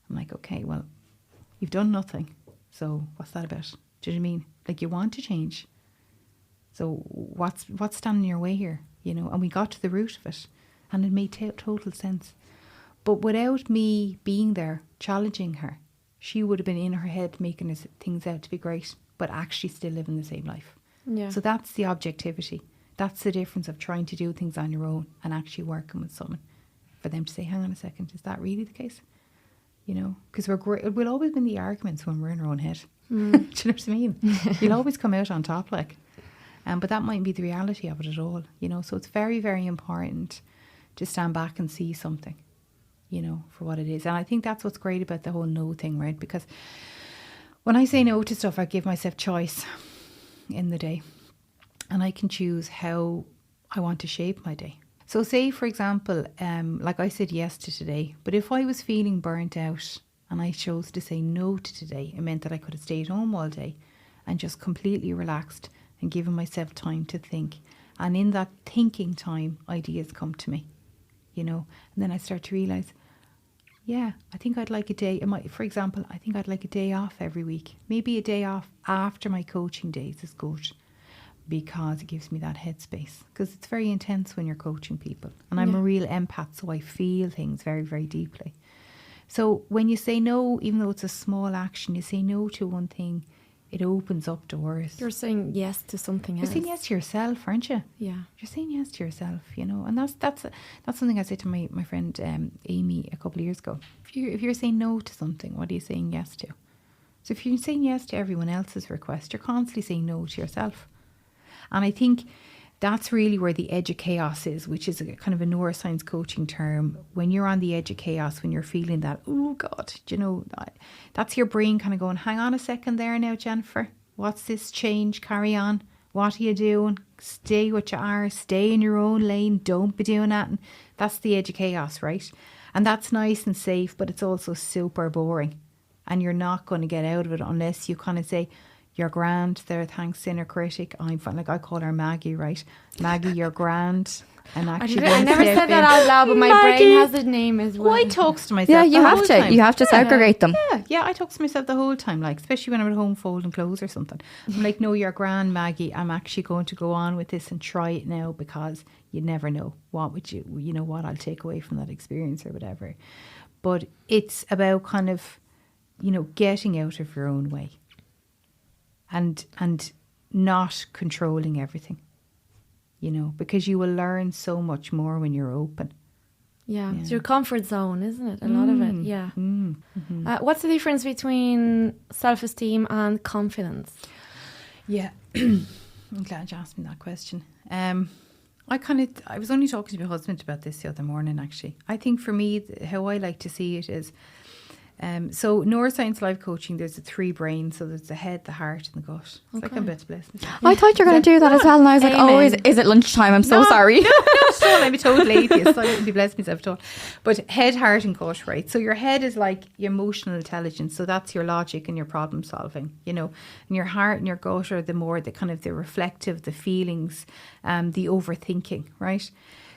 I'm like, okay, well, you've done nothing. So what's that about? Do you know what I mean? Like, you want to change. So what's standing in your way here? And we got to the root of it, and it made total sense. But without me being there, challenging her, she would have been in her head making things out to be great, but actually still living the same life. Yeah. So that's the objectivity. That's the difference of trying to do things on your own and actually working with someone. For them to say, hang on a second, is that really the case? You know, because we'll always win the arguments when we're in our own head. Do you know what I mean? You'll always come out on top, like. But that mightn't be the reality of it at all, you know. So it's very, very important to stand back and see something, you know, for what it is. And I think that's what's great about the whole no thing, right? Because when I say no to stuff, I give myself choice in the day. And I can choose how I want to shape my day. So say, for example, like I said yes to today, but if I was feeling burnt out and I chose to say no to today, it meant that I could have stayed home all day and just completely relaxed and given myself time to think. And in that thinking time, ideas come to me, you know. And then I start to realise, yeah, I think I'd like a day. For example, I think I'd like a day off every week. Maybe a day off after my coaching days is good, because it gives me that headspace. Because it's very intense when you're coaching people. And I'm a real empath, so I feel things very, very deeply. So when you say no, even though it's a small action, you say no to one thing, it opens up doors. You're saying yes to something else. You're saying yes to yourself, aren't you? Yeah. You're saying yes to yourself, you know. And that's something I said to my friend Amy a couple of years ago. If you're saying no to something, what are you saying yes to? So if you're saying yes to everyone else's request, you're constantly saying no to yourself. And I think that's really where the edge of chaos is, which is a kind of a neuroscience coaching term. When you're on the edge of chaos, when you're feeling that, oh God, you know, that's your brain kind of going, hang on a second there now, Jennifer. What's this change? Carry on. What are you doing? Stay what you are. Stay in your own lane. Don't be doing that. And that's the edge of chaos, right? And that's nice and safe, but it's also super boring. And you're not going to get out of it unless you kind of say, you're grand there, thanks, inner critic. I'm fine. Like I call her Maggie, right? Maggie, you're grand. And actually, I never said that out loud, but my brain has a name as well. I talk to myself. Yeah, you have to. You have to segregate them. Yeah, I talk to myself the whole time, like especially when I'm at home folding clothes or something. I'm like, no, you're grand, Maggie. I'm actually going to go on with this and try it now, because you never know what I'll take away from that experience or whatever. But it's about kind of, you know, getting out of your own way. And not controlling everything, you know, because you will learn so much more when you're open. Yeah, it's your comfort zone, isn't it? A lot of it, yeah. Mm-hmm. What's the difference between self-esteem and confidence? Yeah, I'm glad you asked me that question. I was only talking to my husband about this the other morning, actually. I think for me, how I like to see it is, so neuroscience life coaching, there's the three brains. So there's the head, the heart and the gut. It's like I'm about to bless myself. I thought you were going to do that as well. And I was like, oh, is it lunchtime? I'm so sorry. No, I'm a total atheist. So I wouldn't be blessed myself at all. But head, heart and gut, right? So your head is like your emotional intelligence. So that's your logic and your problem solving, you know. And your heart and your gut are the more the kind of the reflective, the feelings, the overthinking, right?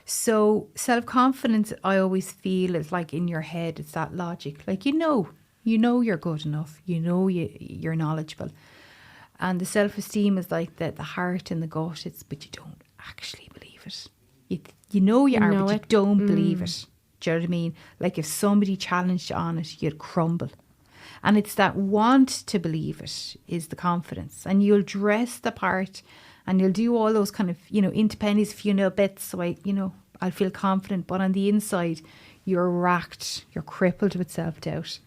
So self-confidence, I always feel, is like in your head, it's that logic. Like, you know you're good enough. You know you're knowledgeable. And the self-esteem is like the heart and the gut. But you don't actually believe it. You know you are, but you don't believe it. Do you know what I mean? Like if somebody challenged you on it, you'd crumble. And it's that want to believe it is the confidence. And you'll dress the part and you'll do all those kind of, you know, independence funeral bits. So I'll feel confident. But on the inside, you're racked. You're crippled with self-doubt.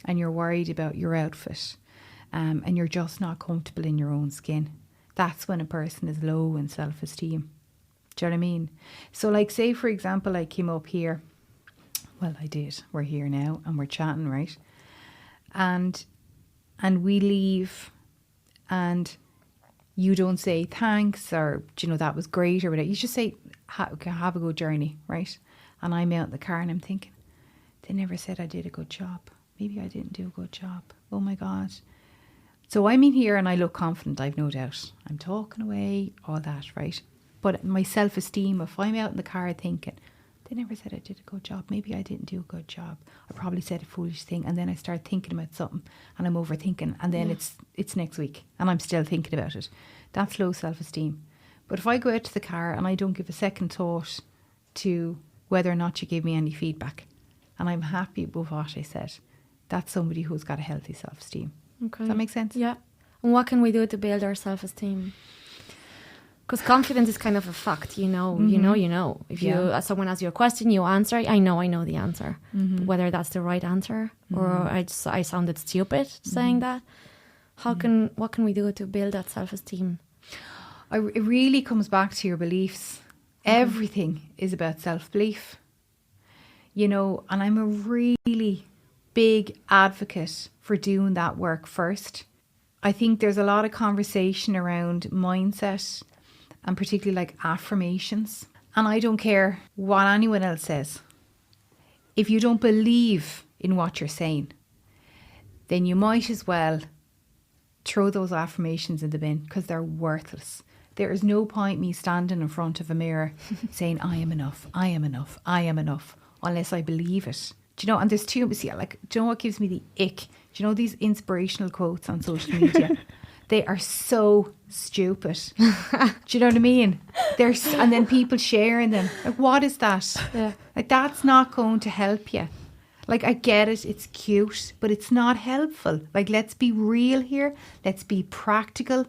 And you're worried about your outfit. And you're just not comfortable in your own skin. That's when a person is low in self-esteem. Do you know what I mean? So like say, for example, I came up here. Well, I did. We're here now and we're chatting, right? And we leave and you don't say thanks or, you know, that was great or whatever. You just say, have a good journey, right? And I'm out in the car and I'm thinking, they never said I did a good job. Maybe I didn't do a good job. Oh my God. So I'm in here and I look confident, I've no doubt. I'm talking away, all that, right? But my self-esteem, if I'm out in the car thinking, they never said I did a good job. Maybe I didn't do a good job. I probably said a foolish thing. And then I start thinking about something and I'm overthinking. And then it's next week and I'm still thinking about it. That's low self-esteem. But if I go out to the car and I don't give a second thought to whether or not you give me any feedback and I'm happy with what I said, that's somebody who's got a healthy self-esteem. Okay. Does that make sense? Yeah. And what can we do to build our self-esteem? Because confidence is kind of a fact, you know. If someone asks you a question, you answer. I know the answer. But whether that's the right answer or I sounded stupid saying that. What can we do to build that self-esteem? It really comes back to your beliefs. Everything is about self-belief. You know, and I'm a really big advocate for doing that work first. I think there's a lot of conversation around mindset and particularly like affirmations. And I don't care what anyone else says. If you don't believe in what you're saying, then you might as well throw those affirmations in the bin because they're worthless. There is no point me standing in front of a mirror saying, I am enough, I am enough, I am enough, unless I believe it. Do you know, and there's two, do you know what gives me the ick? Do you know these inspirational quotes on social media? They are so stupid. Do you know what I mean? And then people sharing them. Like, what is that? Yeah. Like, that's not going to help you. Like, I get it, it's cute, but it's not helpful. Like, let's be real here. Let's be practical.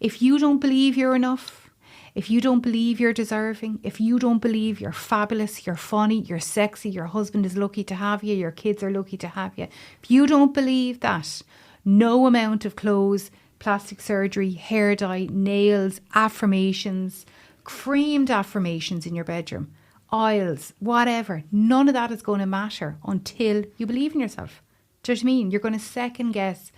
If you don't believe you're enough, if you don't believe you're deserving, if you don't believe you're fabulous, you're funny, you're sexy, your husband is lucky to have you, your kids are lucky to have you. If you don't believe that, no amount of clothes, plastic surgery, hair dye, nails, affirmations, creamed affirmations in your bedroom, oils, whatever, none of that is going to matter until you believe in yourself. Do you know what I mean? You're going to second guess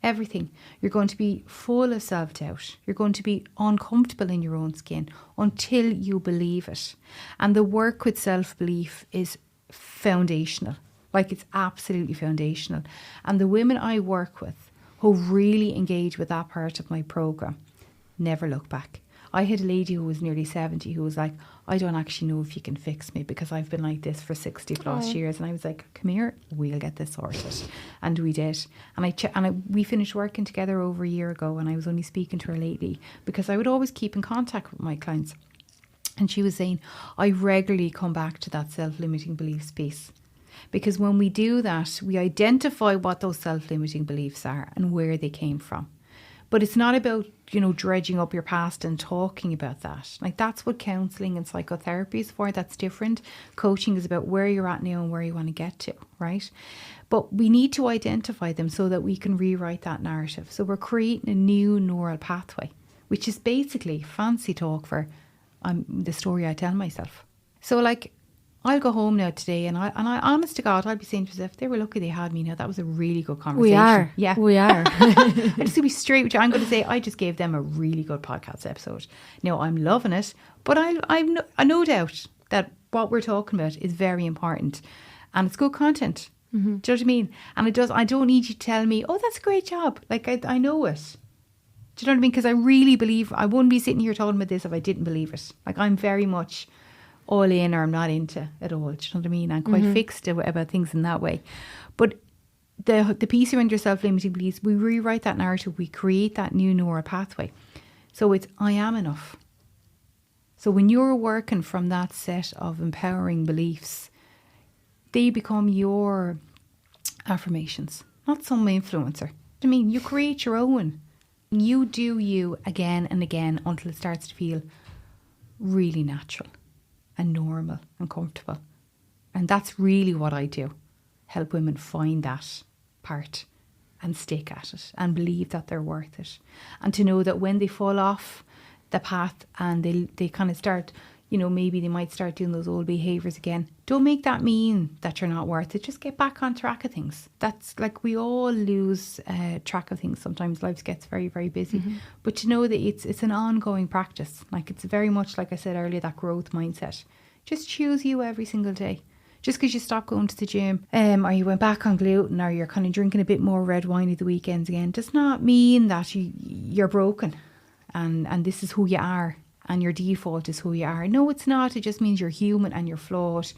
everything. You're going to be full of self-doubt. You're going to be uncomfortable in your own skin until you believe it. And the work with self-belief is foundational. Like, it's absolutely foundational. And the women I work with who really engage with that part of my programme never look back. I had a lady who was nearly 70 who was like, I don't actually know if you can fix me because I've been like this for 60 plus years. And I was like, come here, we'll get this sorted. And we did. And we finished working together over a year ago, and I was only speaking to her lately because I would always keep in contact with my clients. And she was saying, I regularly come back to that self-limiting beliefs piece. Because when we do that, we identify what those self-limiting beliefs are and where they came from. But it's not about, dredging up your past and talking about that. Like, that's what counselling and psychotherapy is for. That's different. Coaching is about where you're at now and where you want to get to, right? But we need to identify them so that we can rewrite that narrative. So we're creating a new neural pathway, which is basically fancy talk for the story I tell myself. So, like, I'll go home now today and I honest to God, I'll be saying to myself, they were lucky they had me now. That was a really good conversation. We are. Yeah. We are. I'm just going to be straight with you. I'm going to say, I just gave them a really good podcast episode. Now, I'm loving it, but I've no doubt that what we're talking about is very important and it's good content. Mm-hmm. Do you know what I mean? And I don't need you to tell me, oh, that's a great job. Like, I know it. Do you know what I mean? Because I really believe, I wouldn't be sitting here talking about this if I didn't believe it. Like, I'm very much all in or I'm not into it all. Do you know what I mean? I'm quite fixed about things in that way. But the piece around your self-limiting beliefs, we rewrite that narrative. We create that new neural pathway. So it's, I am enough. So when you're working from that set of empowering beliefs, they become your affirmations, not some influencer. I mean, you create your own. You do you again and again until it starts to feel really natural and normal and comfortable. And that's really what I do. Help women find that part and stick at it and believe that they're worth it. And to know that when they fall off the path and they kind of start, maybe they might start doing those old behaviours again, don't make that mean that you're not worth it. Just get back on track of things. That's like, we all lose track of things. Sometimes life gets very, very busy. Mm-hmm. But to know that it's an ongoing practice. Like, it's very much, like I said earlier, that growth mindset. Just choose you every single day. Just because you stop going to the gym or you went back on gluten or you're kind of drinking a bit more red wine at the weekends again does not mean that you're broken and this is who you are. And your default is who you are. No, it's not. It just means you're human and you're flawed.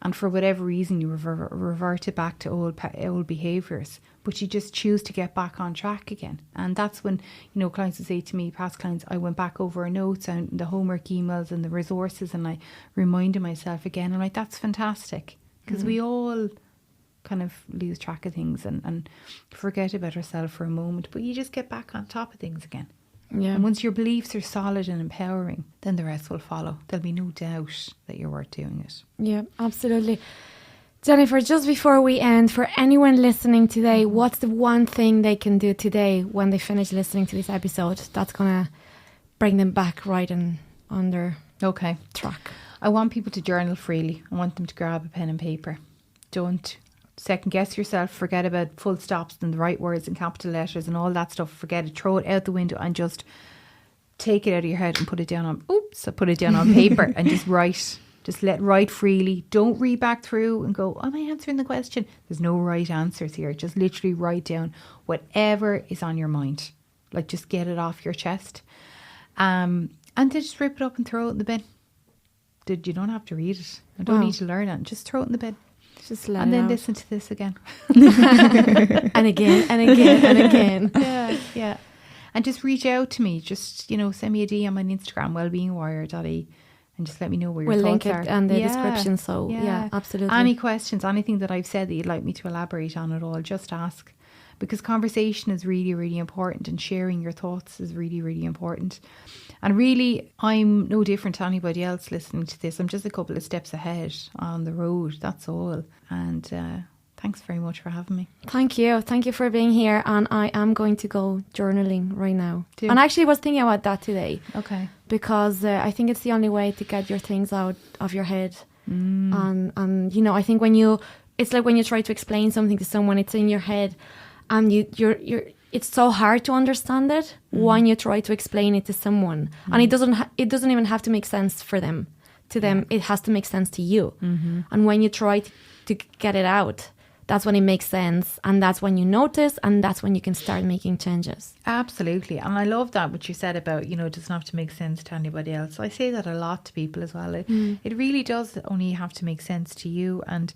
And for whatever reason, you reverted back to old behaviours. But you just choose to get back on track again. And that's when, clients will say to me, past clients, I went back over our notes and the homework emails and the resources and I reminded myself again. I'm like, that's fantastic. Because we all kind of lose track of things and forget about ourselves for a moment. But you just get back on top of things again. Yeah. And once your beliefs are solid and empowering, then the rest will follow. There'll be no doubt that you're worth doing it. Yeah, absolutely. Jennifer, just before we end, for anyone listening today, what's the one thing they can do today when they finish listening to this episode that's going to bring them back right and on their track? I want people to journal freely. I want them to grab a pen and paper. Don't second guess yourself. Forget about full stops and the right words and capital letters and all that stuff. Forget it. Throw it out the window and just take it out of your head and put it down on paper and just write. Just write freely. Don't read back through and go, am I answering the question? There's no right answers here. Just literally write down whatever is on your mind. Like, just get it off your chest. And then just rip it up and throw it in the bin. You don't have to read it. I don't need to learn it. Just throw it in the bin. Just let and it then out. listen to this again. And again, and again, and again. Yeah. And just reach out to me. Just, send me a DM on Instagram, wellbeingwire.e, and just let me know where your We'll thoughts link are. it in the description. So, yeah, absolutely. Any questions, anything that I've said that you'd like me to elaborate on at all, just ask. Because conversation is really, really important, and sharing your thoughts is really, really important. And really, I'm no different to anybody else listening to this. I'm just a couple of steps ahead on the road, that's all. And thanks very much for having me. Thank you. Thank you for being here. And I am going to go journaling right now. Do. And I actually was thinking about that today. Okay. Because I think it's the only way to get your things out of your head. And I think it's like when you try to explain something to someone, it's in your head. And it's so hard to understand it when you try to explain it to someone, and it doesn't even have to make sense for them. To them, it has to make sense to you. And when you try to get it out, that's when it makes sense, and that's when you notice, and that's when you can start making changes. Absolutely. And I love that what you said about, it doesn't have to make sense to anybody else. I say that a lot to people as well. It really does only have to make sense to you. And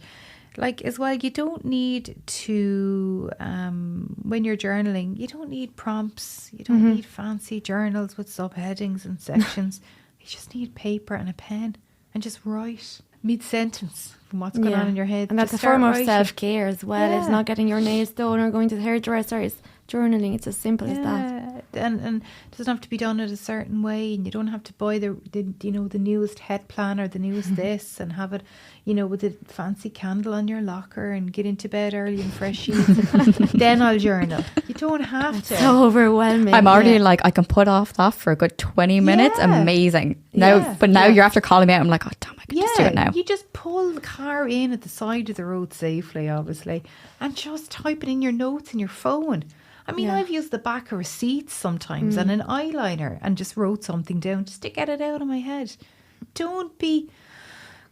as well, you don't need to, when you're journaling, you don't need prompts. You don't need fancy journals with subheadings and sections. You just need paper and a pen and just write mid-sentence from what's going on in your head. And that's a Just start form of writing. self-care as well. Yeah. It's not getting your nails done or going to the hairdresser. It's journaling. It's as simple as that. And it doesn't have to be done in a certain way, and you don't have to buy the newest head plan or the newest this and have it, with a fancy candle on your locker and get into bed early and fresh sheets. Then I'll journal. You don't have to. So overwhelming. I'm already I can put off that for a good 20 minutes. Yeah. Amazing. Now you're after calling me out. I'm like, oh, damn, I can just do it now. You just pull the car in at the side of the road safely, obviously, and just type it in your notes in your phone. I mean, I've used the back of receipts sometimes and an eyeliner and just wrote something down just to get it out of my head. Don't be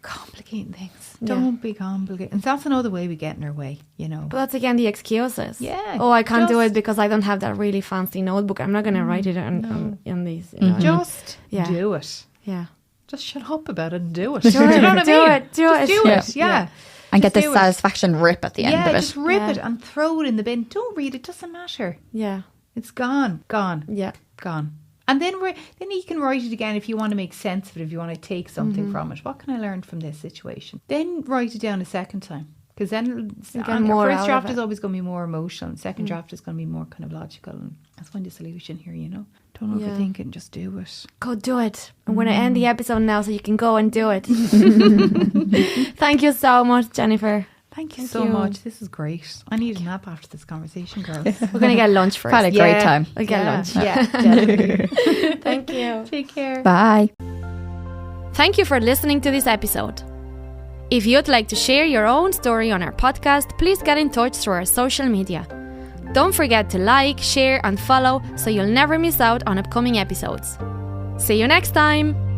complicating things. Don't be complicating. And that's another way we get in our way, But that's again the excuses. Yeah. Oh, I can't do it because I don't have that really fancy notebook. I'm not going to write it on these. Just do it. Yeah. Just shut up about it and do it. Do You know what I mean? Do Just it. do it. Yeah. And get Just the do it. satisfaction rip at the end of it. Just rip it and throw it in the bin. Don't read it. Doesn't matter. Yeah. It's gone. Yeah. Gone. And then you can write it again if you want to make sense of it, if you want to take something from it. What can I learn from this situation? Then write it down a second time. Because then first draft is always going to be more emotional. And second draft is going to be more kind of logical. And let's find a solution here, Don't overthink it and just do it. Go do it. I'm going to end the episode now so you can go and do it. Thank you so much, Jennifer. Thank you so much. This is great. I need a nap after this conversation, girls. We're going to get lunch first. Had a great time. We'll get lunch. Yeah, definitely. Thank you. Take care. Bye. Thank you for listening to this episode. If you'd like to share your own story on our podcast, please get in touch through our social media. Don't forget to like, share and follow so you'll never miss out on upcoming episodes. See you next time!